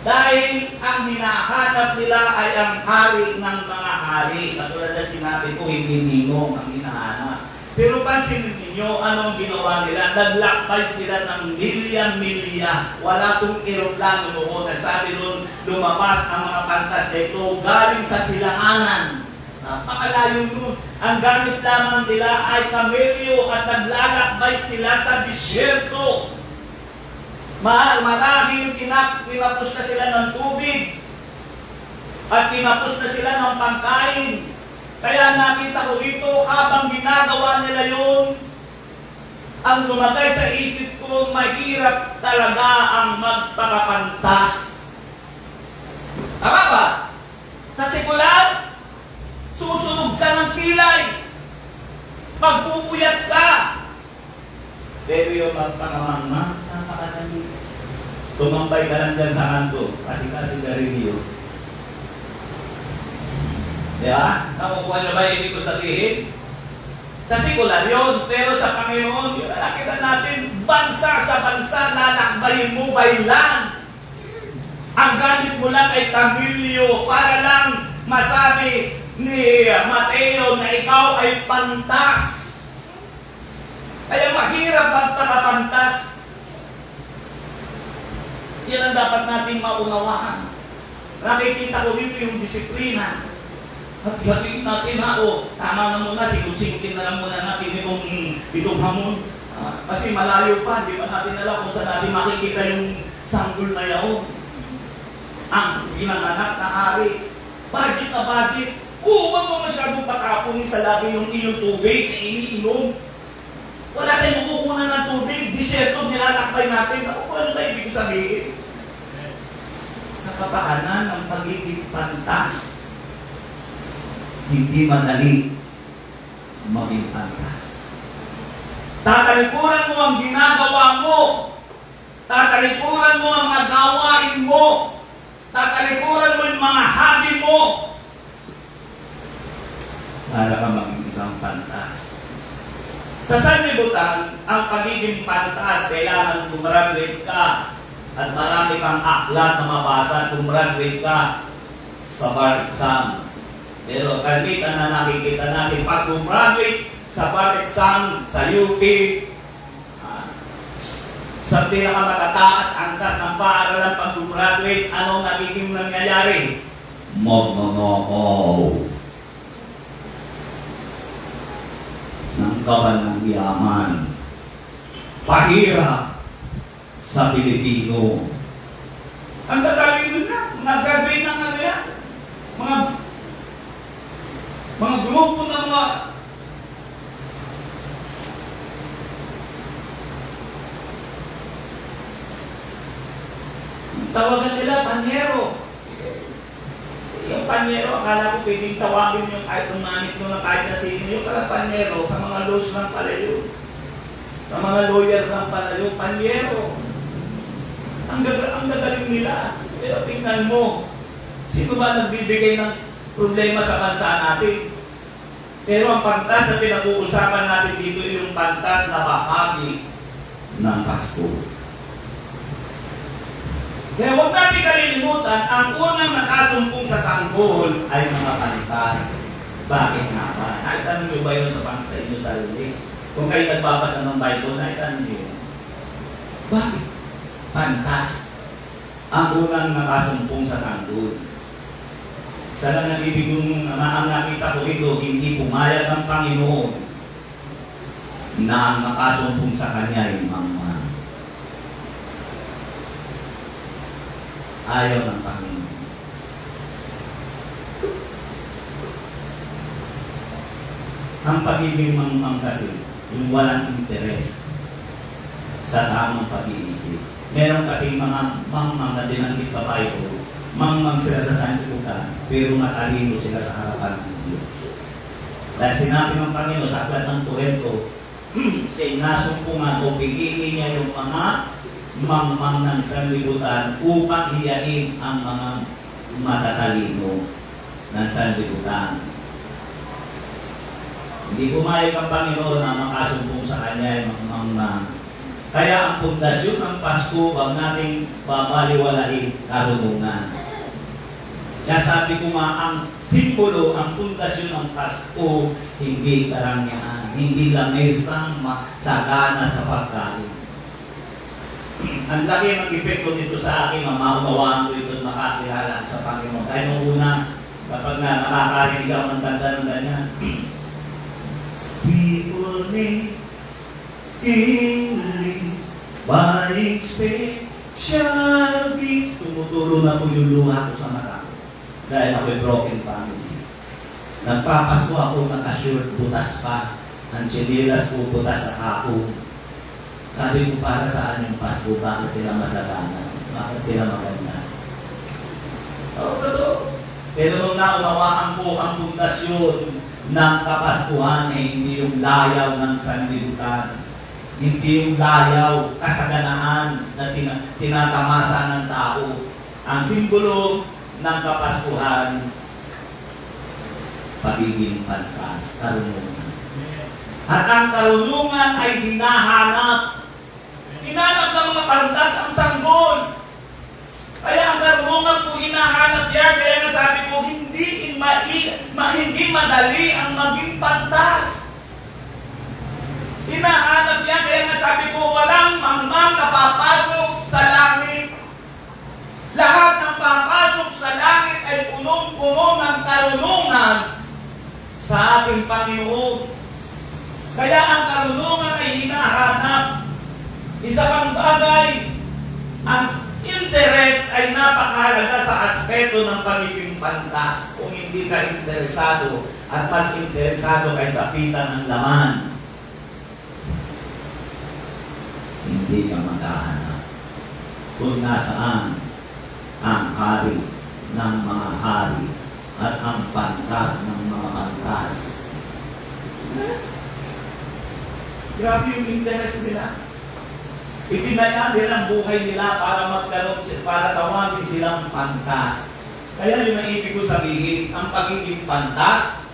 Dahil ang hinahanap nila ay ang hari ng mga hari. Katulad na sinabi ko, hindi ninong ang hinahanap. Pero pansinin ninyo, anong ginawa nila? Naglakbay sila ng milya-milya. Wala pong eroplano noon. Sabi doon, lumabas ang mga pantas na ito galing sa silanganan. Napakalayo nun. Ang gamit lamang nila ay kamelyo at naglalakbay sila sa disyerto. Marahil kinapos na sila ng tubig at kinapos na sila ng pangkain. Kaya nakita ko dito, habang ginagawa nila yun, ang lumagay sa isip ko, mahirap talaga ang magpakapantas. Tama ba? Sa sekular, susunog ka ng pilay. Magpupuyat ka. Pero yung magpakamangma, napakadali. Tumambay ka lang dyan sa kanto, kasi garilyo. Diba? Nakukuha nyo ba yung ibig ko sabihin? Sa sekular yun, pero sa Panginoon, yun nakita natin, bansa sa bansa, lalakbayin mo by land. Ang gamit mo lang ay kamilyo para lang masabi ni Mateo na ikaw ay pantas. Kaya mahirap magpakapantas. Yan ang dapat natin maunawaan. Nakikita ko dito yung disiplina. Hati-hatiin natin ha, o tama na muna, sikot-sikotin na lang muna natin itong hamon. Kasi malayo pa, di ba natin alam kung saan natin makikita yung sanggol na yaon. Ang pinanganak na hari. Budget na budget. Huwag mo masyadong patapunin sa lagi yung iyong tubig na iniinom. Wala tayong kukunan ng tubig. Disyerto, nilalakbay natin. Ako, ano ba ibig sabihin? Sa kapaanan ng pagiging pantas, hindi madali maging pantas. Tatalikuran mo ang ginagawa mo. Tatalikuran mo ang mga gawain mo. Tatalikuran mo yung mga hobby mo. Para ka maging isang pantas. Sa sanlibutan, ang pagiging pantas, kailangan gumraduate ka at marami kang aklat na mabasa, gumraduate ka sa bar exam. Pero kalmitan na nakikita natin, pag gumraduate sa bar exam, sa UP, sa pinakamatataas angkas ng paaralan pag gumraduate, anong nagiging nangyayari? Magnanakaw ng kaban ng yaman. Pahirap sa Pilipino. Ang tatalino na, nag-graduate ng ano yan. Mga grupo ng mga tawagan nila panyero. Yung panyero, akala ko pwedeng tawagin yung kahit umanit mo na kahit na sino. Yung pala panyero, sa mga laws lang pala yun. Sa mga lawyer lang pala yun, panyero. Ang gagaling nila. Pero tingnan mo, sino ba nagbibigay ng problema sa bansa natin? Pero ang pantas na pinag-uusapan natin dito yung pantas na bahagi ng Pasko. Kaya huwag natin kalilimutan, ang unang nakasumpong sa sanggol ay mga pantas. Bakit nga ba? Naitanong nyo ba yun sa inyo sarili? Kung kayo nagbabasa ng Bible, naitanong nyo yun. Bakit? Pantas. Ang unang nakasumpong sa sanggol. Isa lang ang ibig yung ang nakita ko ito, hindi pumayag ng Panginoon na ang nakasumpong sa Kanya ay mga ayaw ng Panginoon. Ang pagiging mangmang kasi, yung walang interes sa tamang pag-iisip. Meron kasi mga mangmang na dinanggit sa Bible, mangmang sila sa sanlibutan, pero matalino sila sa harapan ng Diyos. Dahil sinabi ng Panginoon sa aklat ng Korento, siya nasumpungan o pigilin niya yung mga mangmang ng sanlibutan upang hiyain ang mga matatalino ng sanlibutan. Hindi pumayag ang Panginoon na makasumpong sa Kanya yung mga mangmang. Kaya ang pundasyon ng Pasko, wag nating babaliwalain karunungan. Kaya sabi ko nga, ang simbolo, ang pundasyon ng Pasko, hindi karangyaan, hindi lamesang sagana sa pagkain. Ang laki ng epekto nito sa akin, maunawaan ko ito makakilala sa Panginoon. Kaya nung una, kapag na nakakarinig ako ng tanda ng ganyan, people need English by special gifts. Tumuturo na po yung luha ko sa mata ko. Dahil ako'y broken family. Nagpapasko ako, naka-shirt, butas pa. Ang chinilas ko, butas sa sako. Sabi ko, para saan yung Pasko? Bakit sila masagana? Bakit sila maganda? Oo, totoo. Pero nung naunawaan ko ang pundasyon ng Kapaskuhan ay hindi yung layaw ng sanlibutan. Hindi yung layaw, kasaganaan na tinatamasa ng tao. Ang simbolo ng Kapaskuhan, pagiging pantas, karunungan. At ang karunungan ay hinahanap. Hinanap ng mga pantas ang sanggol. Kaya ang karunungan po hinahanap yan. Kaya nasabi ko, hindi madali ang maging pantas. Hinahanap yan. Kaya nasabi ko, walang mangmang na papasok sa langit. Lahat ng papasok sa langit ay punong-puno ng karunungan ating Panginoon. Kaya ang karunungan ay hinahanap. Isa pang bagay, ang interest ay napakahalaga sa aspeto ng pagiging pantas. Kung hindi ka interesado at mas interesado kay sapitan ng laman, hindi ka maghahanap kung nasaan ang hari ng mga hari at ang pantas ng mga pantas. Grabe yung interest nila. Itinaya nila ang buhay nila para magkaroon, para tawagin silang pantas. Kaya yun ang ibig ko sabihin, ang pagiging pantas,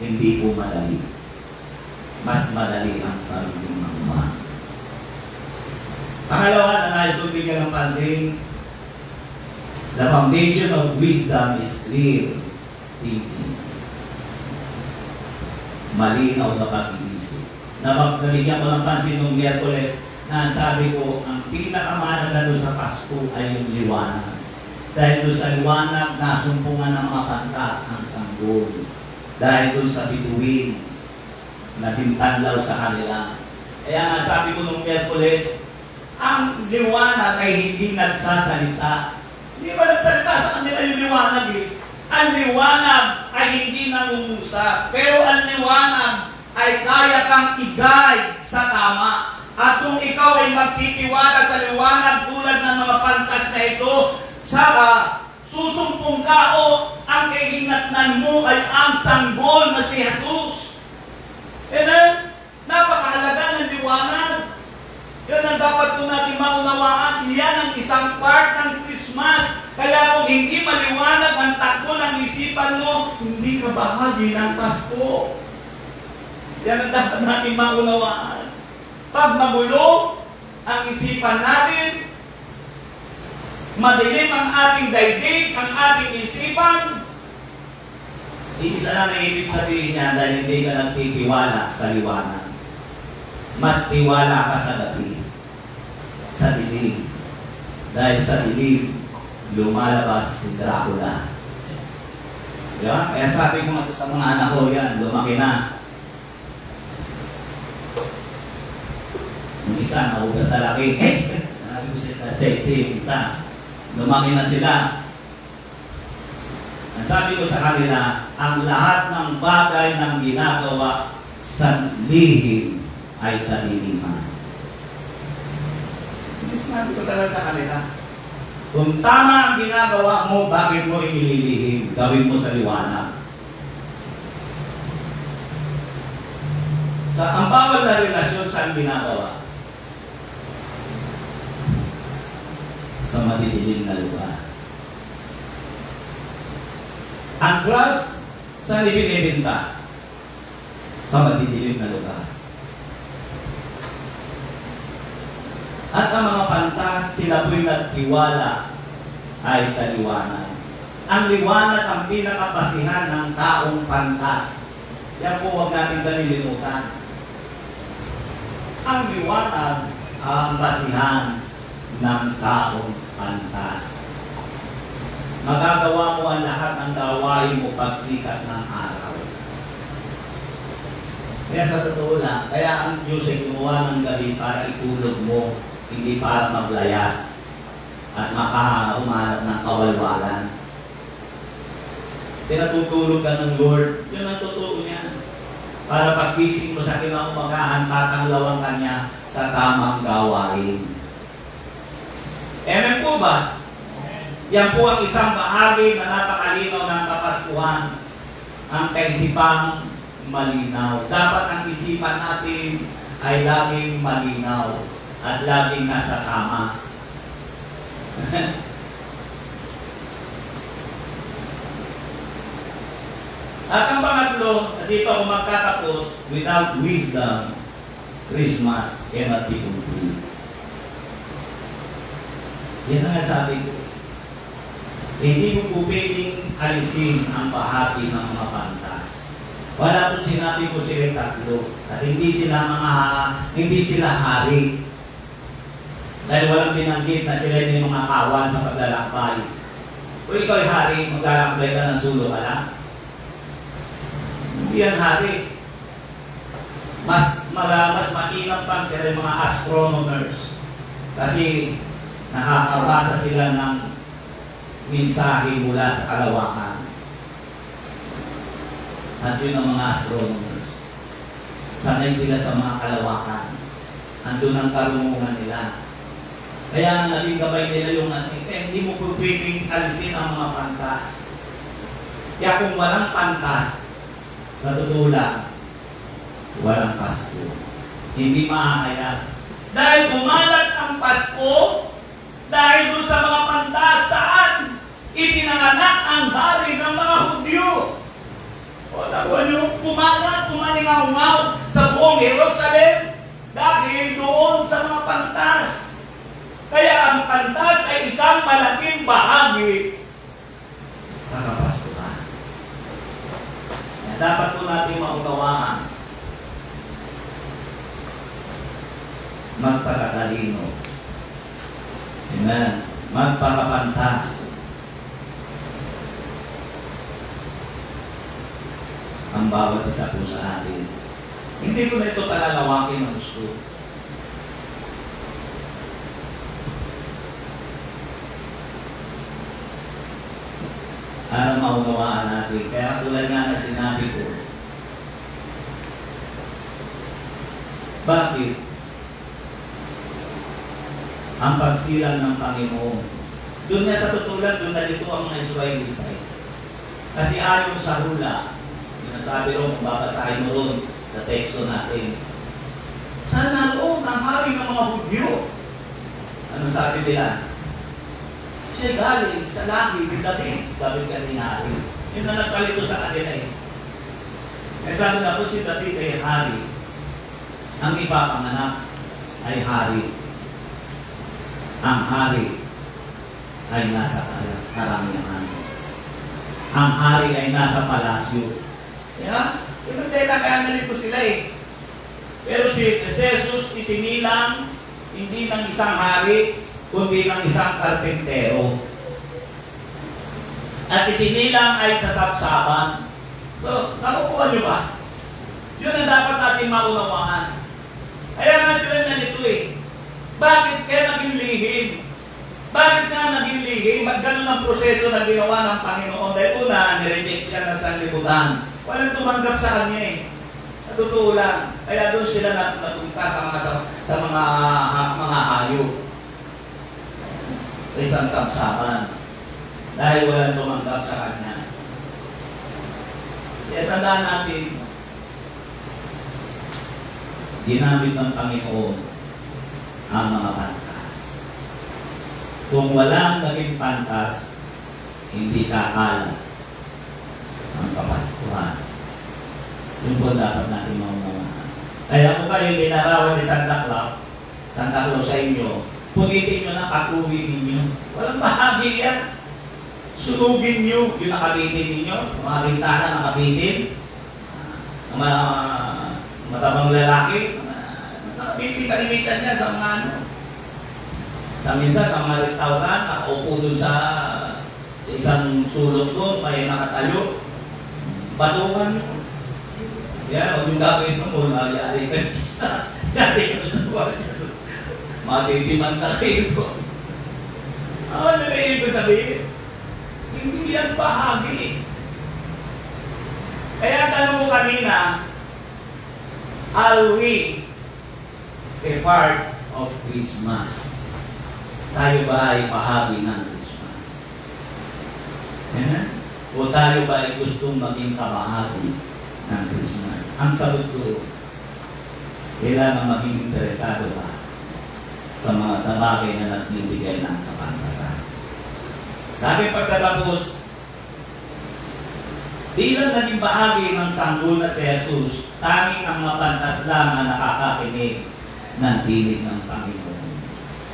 hindi po madali. Mas madali ang pagiging magmahal. Pangalawa na nais kong bigyan ng pansin, the foundation of wisdom is clear thinking. Malinaw na pag-iisip. Nabigyan ko ng pansin noong Miyerkules na sabi ko, ang pinakamahalaga doon sa Pasko ay yung liwanag. Dahil doon sa liwanag, nasumpungan ng mga pantas ang sanggol. Dahil doon sa bituin, naging tanlaw sa kanila. Kaya nga sabi ko noong Miyerkules, ang liwanag ay hindi nagsasalita. Hindi ba nagsalita sa kanila yung liwanag eh? Ang liwanag ay hindi nangungusap. Pero ang liwanag ay kaya kang i-guide sa tama. At kung ikaw ay magtitiwala sa liwanag tulad ng mga pantas na ito, saka susumpong ka o ang kahinatnan mo ay ang sanggol na si Jesus. Amen? Napakahalaga ng liwanag. Yan ang dapat po natin maunawaan. Yan ang isang part ng Christmas. Kaya kung hindi maliwanag ang takbo ng isipan mo, hindi ka bahagi ng Pasko. Yan ang dapat natin maunawaan. Pag magulo ang isipan natin, madilim ang ating daigdig, ang ating isipan, isa lang ang ibig sabihin niya dahil hindi ka nagtitiwala sa liwanag. Mas tiwala ka sa gabi, sa dilim. Dahil sa dilim, lumalabas si Dracula. Diba? Kaya sabi ko nga sa mga anak ko, yan, lumaki na. Yung isa, nahuga sa laki. Sabi ko sila, sexy. Yung isa, lumaki na sila. Ang sabi ko sa kanila, ang lahat ng bagay ng ginagawa sa lihim ay kaliliman. Sinabi ko talaga sa kanila, kung tama ang ginagawa mo, bakit mo inililihim? Gawin mo sa liwanag. Ang bawal na relasyon saan ginagawa? Sa madidilim na lugar. Ang drugs, saan ibinibenta? Sa madidilim na lugar. At ang mga pantas, sila po'y nagtiwala ay sa liwanag. Ang liwanag ang pinakabasihan ng taong pantas. Yan po huwag natin kalilimutan. Ang liwanag ang basihan ng taong pantas. Magagawa mo ang lahat ng gawain mo pagsikat ng araw. Kaya sa totoo lang, kaya ang Diyos ay gumawa ng gabi para itulog mo, hindi para maglayas at makaumanap ng kawalwalan. Pinatutulog ka ng Lord, yun ang totoo niya. Para pagkising mo sa kinaumagahan, tatanglawan ka niya sa tamang gawain. Amen po ba? Yan po ang isang bahagi na napakalinaw ng Kapaskuhan. Ang kaisipang malinaw. Dapat ang isipan natin ay laging malinaw at laging nasa tama. At ang pangatlo, dito ako magtatapos, without wisdom, Christmas cannot be complete. Yan ang sabi ko. Hindi mo po pwedeng alisin ang bahagi ng mga pantas. Wala po sinabi ko sila tatlo. At hindi sila hari. Dahil walang binanggit na sila yung mga kawan sa paglalakbay. Kung ikaw ay hari, maglalakbay ka ng sulo ka lang. Hindi yan hari. Mas mainam pang sila yung mga astronomers. Kasi nakakabasa sila ng mensahe mula sa kalawakan. At yun ang mga astronomers. Sanay sila sa mga kalawakan. Andun ang karunungan nila. Kaya nga naging gabay nila yung hindi mo pwedeng alisin ang mga pantas. Kaya kung walang pantas, sa totoo lang, walang Pasko. Hindi maahayag. Dahil kumalat ang Pasko, dahil doon sa mga pantas, saan ipinanganak ang hari ng mga Hudyo. O nakuha nyo, kumalingaw sa buong Jerusalem dahil doon sa mga pantas. Kaya ang pantas ay isang malaking bahagi sa Kapaskuhan. Dapat po natin maunawaan, magpakatalino. Amen. Magpakapantas. Ang bawat isa po sa atin. Hindi ko na ito palalawakin ng gusto. Para maunawaan natin. Kaya tulad nga na sinabi ko, bakit ang pagsilang ng Panginoon? Doon na sa tutulan, doon na dito ang mga Israelita. Kasi ayon sa hula, yung nasabi ron, kung babasahin mo ron sa teksto natin, saan naroon ang hari ng mga Hudyo? Ano sabi nila? Siya galing sa lahi ni David. Si David kasi hari. Yun na nagpalito sa kanila eh. Kaya sabi na po si David ay hari. Ang ipapanganak ay hari. Ang hari ay nasa karamihan. Ang hari ay nasa palasyo. Kaya, pinagtela kaya nalito sila eh. Pero si Jesus isinilang hindi ng isang hari, kundi ng isang karpintero. At isinilang ay sa sapsapan. So, nakukuha nyo ba? Yun ang dapat natin maunawaan. Kaya nga sila nalito eh. Bakit kaya naging lihim? Bakit nga naging lihim? Ba't ganun ang proseso na ginawa ng Panginoon? Dahil una, nireject siya ng sanlibutan. Walang tumanggap sa kanya eh. Totoo lang. Kaya doon sila natunta sa mga hayop. Sa isang sapsapan. Dahil walang tumanggap sa kanya. Kaya tandaan natin, ginamit ng Panginoon ang mga pantas. Kung walang naging pantas, hindi kakalat ang Kapaskuhan. Yun po dapat natin maunawaan. Kaya kung kayo linarawan ni Santa Claus sa inyo, punitin nyo na patuwi ninyo. Walang bahagi yan. Sunugin nyo yung nakabitin ninyo. Mga bintana nakabitin. Mga matabang lalaki. Nakabitin kalimitan niya sa mga ano. Minsan sa mga restaurant, nakaupo doon sa isang sulok doon, may nakatayo. Badungan nyo. Yan, huwag yung gagawin sa mall, magyari ka sa buwan niya. Matitiman na kayo ito. Ano na ibig sabihin? Hindi yan bahagi. Kaya tanong mo kanina, are we a part of Christmas? Tayo ba ay bahagi ng Christmas? O tayo ba ay gustong maging kabahagi ng Christmas? Ang sagot ko, kailangan maging interesado ka sa mga bagay na nagbibigay ng kapantasan. Sa aking pagkatapos, di lang naging bahagi ng sanggol na si Jesus, tanging ang mapantas lang na nakakakinig ng tinig ng Panginoon.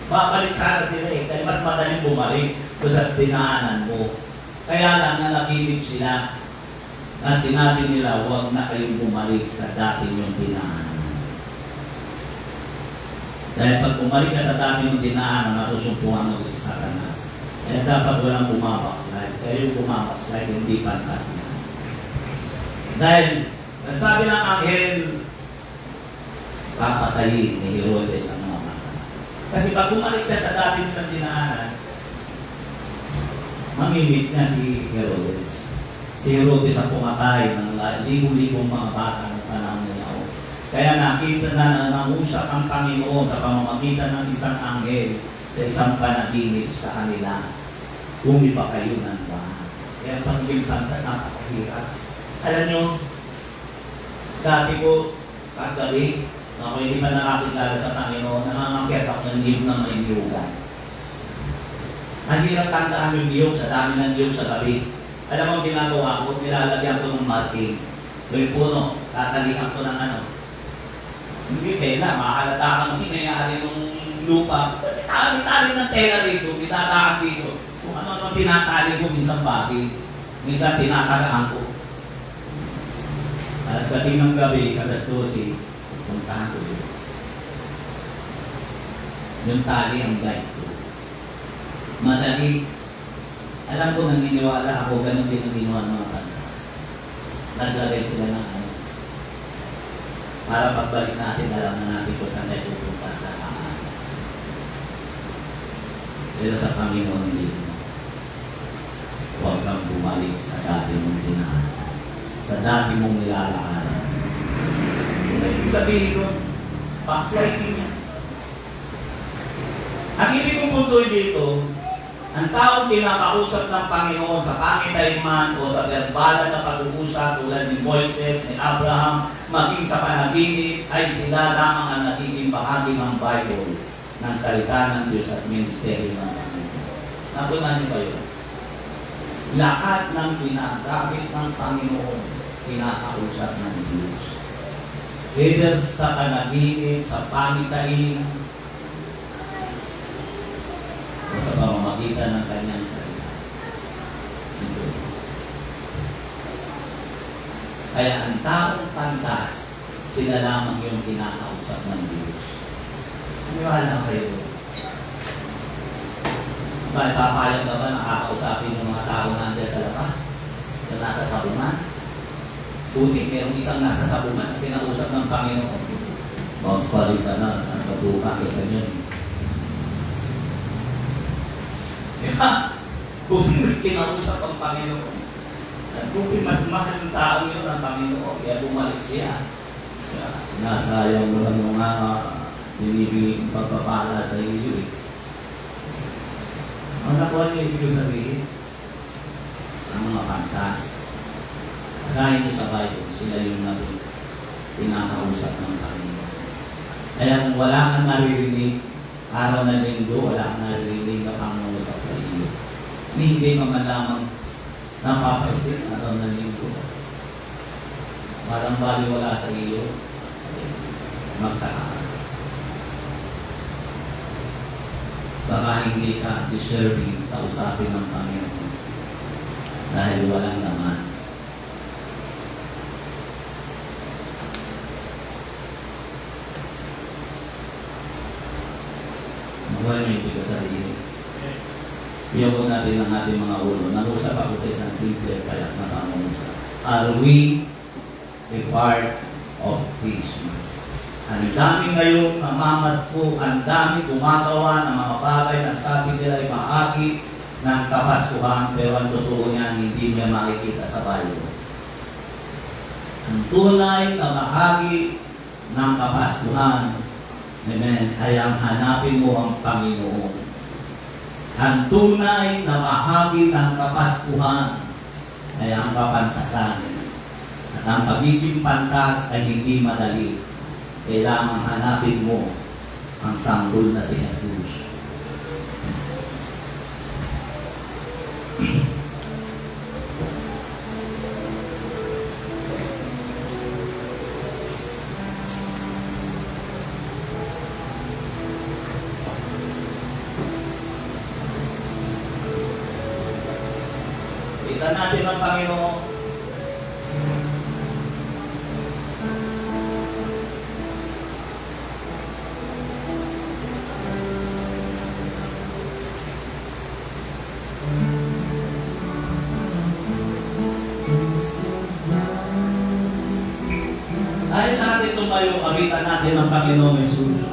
Babalik sana sila eh, kaya mas madaling bumalik kung sa dinaanan mo. Kaya lang na naginip sila at sinabi nila, huwag na kayong bumalik sa dati yung dinaanan. Dahil pag bumalik ka sa dati yung dinaanan, matusumpuhan mo si Satanas. Kaya dapat walang bumabackslide. Kaya yung bumabackslide, hindi pantas na. Dahil Nasabi ng anghel, papatayin ni Herodes ang mga mata. Kasi pag bumalik siya sa dati nilang dinaanan, mamimit niya si Herodes. Si Herodes ang pumatay ng libo-libong mga bata ng panahon niya. Kaya nakita na nangusap ang Panginoon sa pamamagitan ng isang anghel sa isang panaginip sa kanila. Humipa kayo ng bahay. Kaya pagiging pantas napakahirap. Alam nyo, dati ko, kagabi, ako hindi pa nakakilala sa Panginoon, nangangakyat ako ng niyog na may niyugan. Ang hirap tandaan yung niyog, sa dami ng niyog sa gabi. Alam mo ang ginagawa ko, nilalagyan ko ng marking. Yung puno, tatalihan ko ng ano. Hindi tela, mahalata kang hinayari ng lupa. Tali ng tela rito, bitataan dito. Kung ano tinatali ko, minsan bagay, minsan tinatalaan ko. At dating ng gabi, alas 12, puntahan ko yun. Yung tali ang guide ko. Madali. Alam ko, naniniwala ako, ganun din ang ginawa ng mga kantas. Naglagay sila ng ano. Para pagbalik natin, alam na natin kung saan tayo pupunta sa kamaan. Pero sa Panginoon, hindi mo. Huwag kang bumalik sa dati mong dinaan. Sa dati mong nilalakaran. Ibig sabihin ko, backsliding niya. Ang ibig kong puntoy dito, ang taong kinakausap ng Panginoon sa pangitayman o sa verbala na pag-uusap tulad ni Moises, ni Abraham, maging sa panaginip, ay sila lamang ang nagiging bahagi ng Bible ng salita ng Diyos at ministeryo ng Panginoon. Natunan niyo ba yun? Lahat ng ginagamit ng Panginoon, kinakausap ng Diyos. Either sa panaginip, sa pangitayman, o sa pamamagitan ng kanyang salita. Kaya ang taong pantas, sila lamang yung kinakausap ng Diyos. Maniwala kayo. Papayag ka ba nakakausapin yung mga tao nandiyan sa labas? Na nasa sabungan? Kundi, mayroong isang nasa sabungan at kinausap ng Panginoon. Magpalit ka na, ang patuka kita nyo. Kung kinausap ang Panginoon, at kung mas mahal yung tao yun ang Panginoon, kaya bumalik siya. Kaya nasayang mo lang yung binibigay yung pagpapala sa iyo eh. Ang nakuha niya ibig sabihin, ang mga pantas. Kasahin mo sa Bible, sila yung nabing pinakausap ng Panginoon. Kaya kung wala kang naririnig, araw na linggo, wala kang naririnig na pangungusap sa iyo. Hindi naman lamang napapaisip araw na linggo. Parang bali wala sa iyo, magtakaan. Baka hindi ka deserving kausapin ng Panginoon dahil walang laman. Mabuhay mo yung sa sarili. Iyaw natin ang ating mga ulo. Nag-usap ako sa isang simple kaya natanong-usap. Are we a part of Christmas? Ang dami ngayon namamasko, ang dami gumagawa ng mga bagay na sabi nila ay bahagi ng Kapaskuhan, pero ang totoo niyan, hindi niya makikita sa Bible. Ang tunay na bahagi ng Kapaskuhan, amen, ay ang hanapin mo ang Panginoon. Ang tunay na bahagi ng Kapaskuhan ay ang kapantasan. At ang pagiging pantas ay hindi madali. Kailangan hanapin mo ang sanggol na si Jesus. Kita natin ang Panginoon. Tayo natin tumayo, awitan natin ang Panginoon Jesus.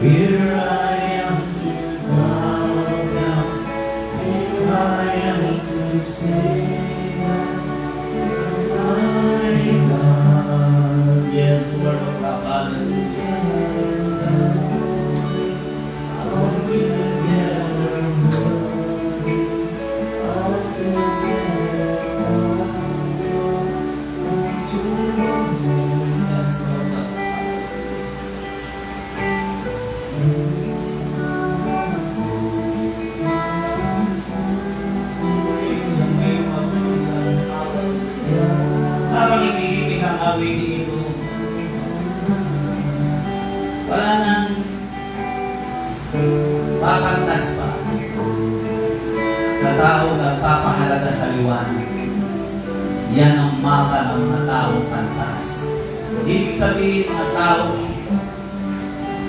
Here I am to bow down. Here I am to say that my God. Yes, Lord, hallelujah. All together, all together, Yes, Lord. Habang ibigibig ang awitin ito, wala nang papantas pa sa tao nagpapahalaga sa liwanag. Yan ang mapa ng mga taong pantas. Ibig sabihin mga tao,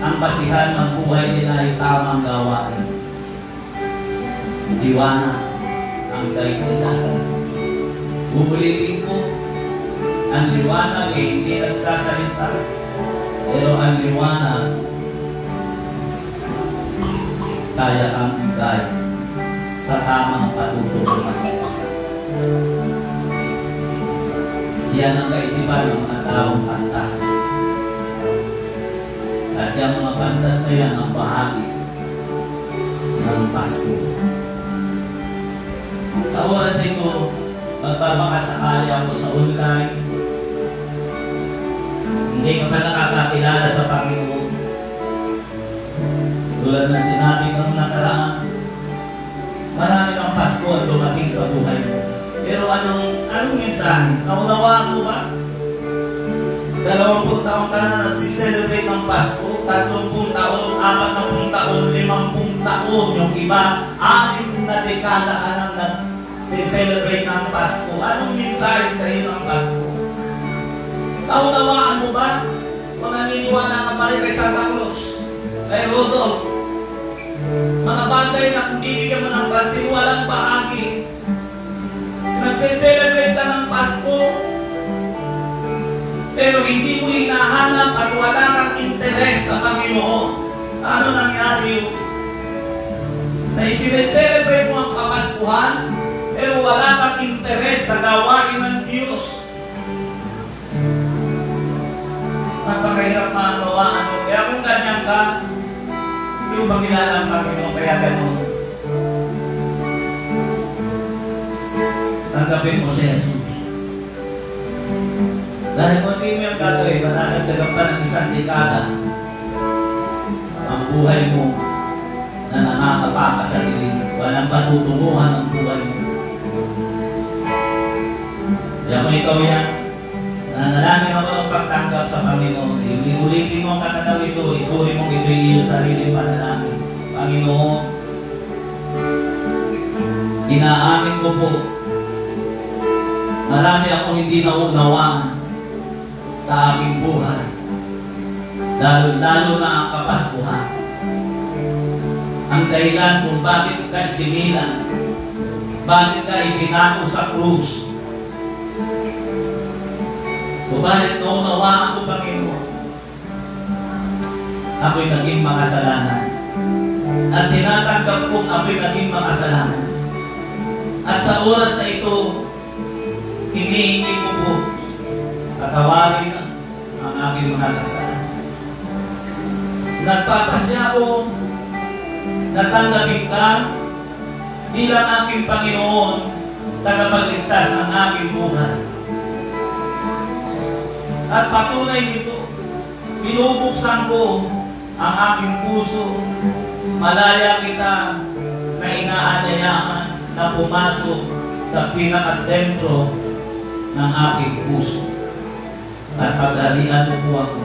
ang basihan ng buhay nila ay tamang gawain. Liwanag ang guide nila. Ubulitin ko, ang liwanag ay hindi nagsasalita. Pero ang liwanag, kaya ang guide sa tamang patutunan. Yan ang kaisipan ng mga taong pantas. At yung mga pantas na yan ang bahagi ng Pasko. Sa oras na ito, magpapakasakali ako sa online. Hindi ka pa nakakakilala sa Panginoon. Tulad ng sinabi ng nakaraan, marami ng Pasko ang dumating sa buhay mo. Pero anong minsan? Naunawaan mo ba? 20 taon ka na nagsiselebrate ng Pasko, 30 taon, 40 taon, 50 taon, yung iba, 6 na dekada ka nang nagsiselebrate ng Pasko. Anong mensahe sa iyo ng Pasko? Naunawaan mo ba? Kung naniniwala ka pa rin kay Santa Claus, kay Rudolph, mga bagay na kung bibigyan mo ng pansin, walang bahagi. Nagse-celebrate ka ng Pasko, pero hindi mo hinahanap at wala kang interes sa Panginoon. Ano nangyari yun? Na isineselebrate mo ang Kapaskuhan, pero wala kang interes sa gawain ng Diyos. Napakahirap makakawaan mo. Kaya kung ganyan ka, hindi mo ba kilala ang Panginoon kaya gano'n? Tanggapin mo si Jesus. Dahil kung hindi mo yung gagawin, mananagdagan pa ng 1 dekada ang buhay mo na nakakapakasarili. Walang patutunguhan ang buhay mo. Kaya kung ikaw yan, nanalangin ako ng pagtanggap sa Panginoon. Ulitin mo ang katanaw ito, ituloy mong ito yung iyong sarili panalangin. Panginoon, inaamin ko po, marami akong hindi naunawaan sa aking buhay. Lalo na ang Kapaskuhan. Ang dahilan kung bakit ka sinilang, bakit ka ipinako sa krus. Subalit naunawaan ko, Panginoon, ako'y naging makasalanan. At tinatanggap kong ako'y naging makasalanan. At sa oras na ito, hinihingi ko po, patawarin ang aking mga kasalanan. Nagpapasya ko, natanggapin ka bilang aking Panginoon, tagapagligtas ng aking buhay. At patunay nito, binubuksan ko ang aking puso, malaya kita na inaanyayahan na pumasok sa pinakasentro ng aking puso. At paghalian mo po ako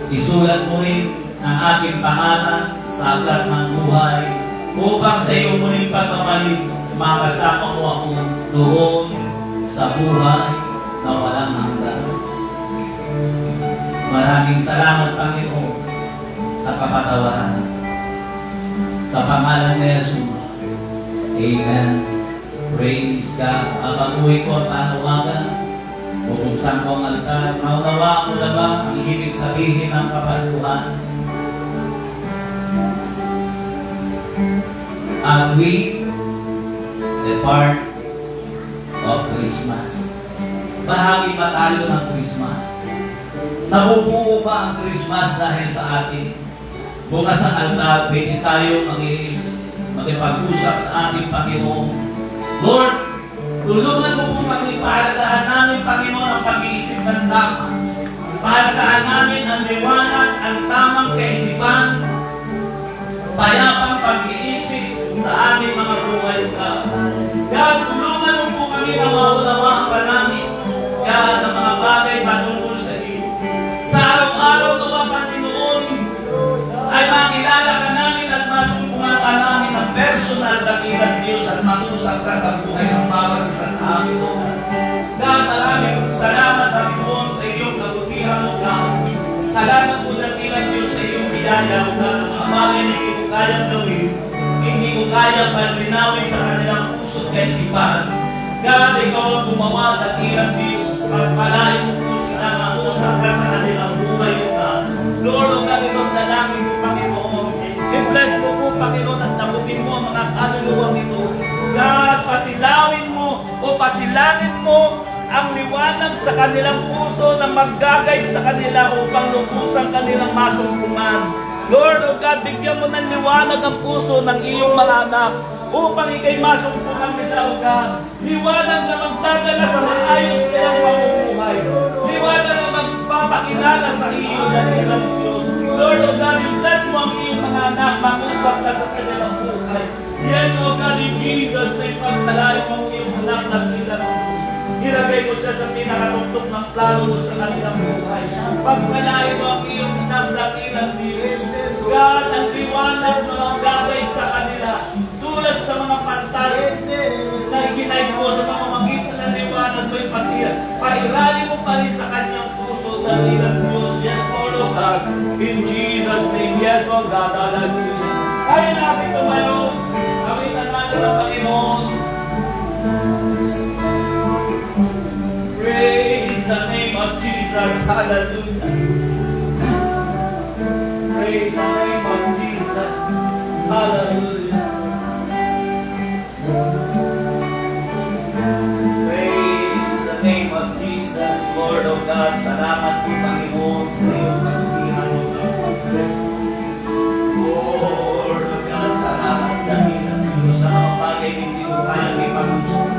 Isulat mo rin ang aking pangalan sa aklat ng buhay upang sa iyo muling pagmamalik makasama mo ako doon sa buhay na walang hanggan. Maraming salamat, Panginoon, sa kapatawaran. Sa pangalan ni Jesus. Amen. Praise God. Habang uwi ko ang panawagan, bubuksan ko ang altar. Maunawa mo na ba ang ibig sabihin ng Kapaskuhan? Are we a part of Christmas? Bahagi ba tayo ng Christmas? Nabubuo ba ang Christmas dahil sa atin? Bukas ang altar, pwede tayo makipag-usap sa ating Panginoon. Lord, tulungan mo po kami, pahalagahan namin, Panginoon, ang pag-iisip ng tama. Pahalagahan namin ang liwanag, ang tamang kaisipan, payapang pag-iisip sa aming mga buhay. God, tulungan mo po kami na maunawaan pa namin God, ang mga bagay patungkol sa iyo. Sa araw-araw nawa, Panginoon, ay makilala ka namin at masumpungan ka namin ang personal dakilang Diyos at matusap ka sa buhay ng bawat isa sa amin, Lord. God, maraming salamat, Panginoon, sa iyong kabutihan, O God. Salamat po dakilang Diyos sa iyong biyaya, O God. Ang mga bagay na hindi ko kayang gawin, hindi ko kayang palinawin sa kanilang puso at kaisipan. God, ikaw ang gumawa, dakilang Diyos. Pagpalain mo po sila, matusap ka sa kanilang buhay, O God. Lord, O God, ikaw ang dalangin mo, Panginoon. I-bless mo po, Panginoon, at nabutin mo ang mga kaluluwang ito. God, pasilawin mo o pasilangin mo ang liwanag sa kanilang puso na maggagayad sa kanila upang lubusan kanilang masumpungan. Lord, O God, bigyan mo ng liwanag ang puso ng iyong mga anak upang ikay masumpungan nila, O God. Liwanag na magdadala sa maayos kayang pamumuhay. Liwanag na magpapakilala sa iyo dakilang Diyos. Lord, O God, i-bless mo ang iyong mga anak, mag-usap ka sa kanilang buhay. Yes, O God, in Jesus' name, pagpalain mo ang iyong anak dakilang Diyos. Ilagay mo siya sa pinakatuktok ng plano mo sa kanilang buhay. Pagpalain mo ang iyong anak dakilang Diyos. God, ang liwanag na maggagayad sa kanila, tulad sa mga pantas na iginay mo sa pamamagitan ng liwanag mo ipatira. Pairali mo pa rin sa kanyang puso dakilang Diyos. Yes, Lord, O God. In Jesus' name, yes, O God. Hallelujah. Kaya natin tumayo. Kawitan natin ang Panginoon. Praise the name of Jesus. Hallelujah. Praise the name of Jesus. Hallelujah. Praise the name of Jesus, Lord of God. Salamat po, Panginoon, sa iyong kabutihan, O God. Lord of God, salamat kami ng Diyos sa mga bagay hindi ko kayang ipag-usap.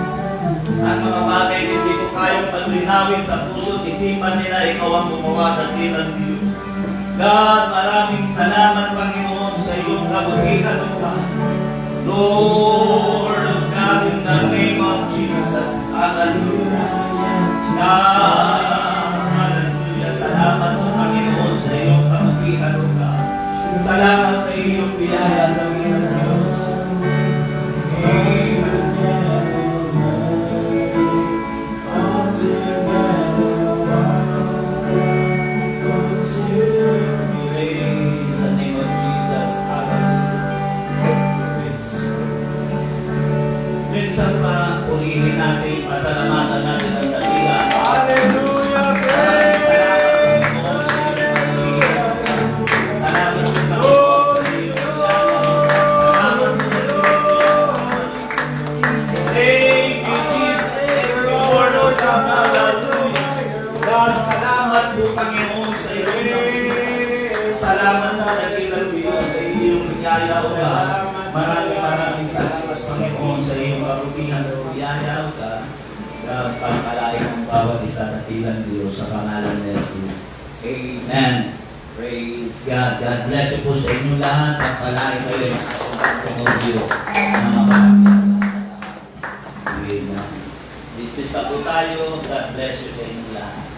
At mga bagay hindi ko kayang paglinawin sa puso at isipan nila, ikaw ang gumawa dakilang Diyos. God, maraming salamat, Panginoon, sa iyong kabutihan, O God. Lord of God, in the name of Jesus. Hallelujah. Hallelujah. Salamat po, Panginoon, sa iyong kabutihan, O God. Salamat sa iyong biyaya, dakilang Diyos. Amen. Praise the name of Jesus. Hallelujah. Minsan pa, purihin natin, pasalamatan natin ang dakilang. Hallelujah! Praise! Salamat po, Panginoon, sa iyong biyaya. Salamat po, thank you, Jesus. Thank you, Lord. O God, hallelujah. God, salamat po, Panginoon, sa iyong salamat na dakilang Diyos sa iyong biyaya, O God. Maraming salamat, Panginoon, sa iyong kabutihan at biyaya, O God. God, pagpalain ang bawat isa dakilang Diyos sa pangalan ni Jesus. Amen. Praise God. God bless you po sa inyong lahat. Pagpalain kayo sa Diyos na mapapagyan. Amen. Dismiss na po tayo. God bless you sa inyong lahat.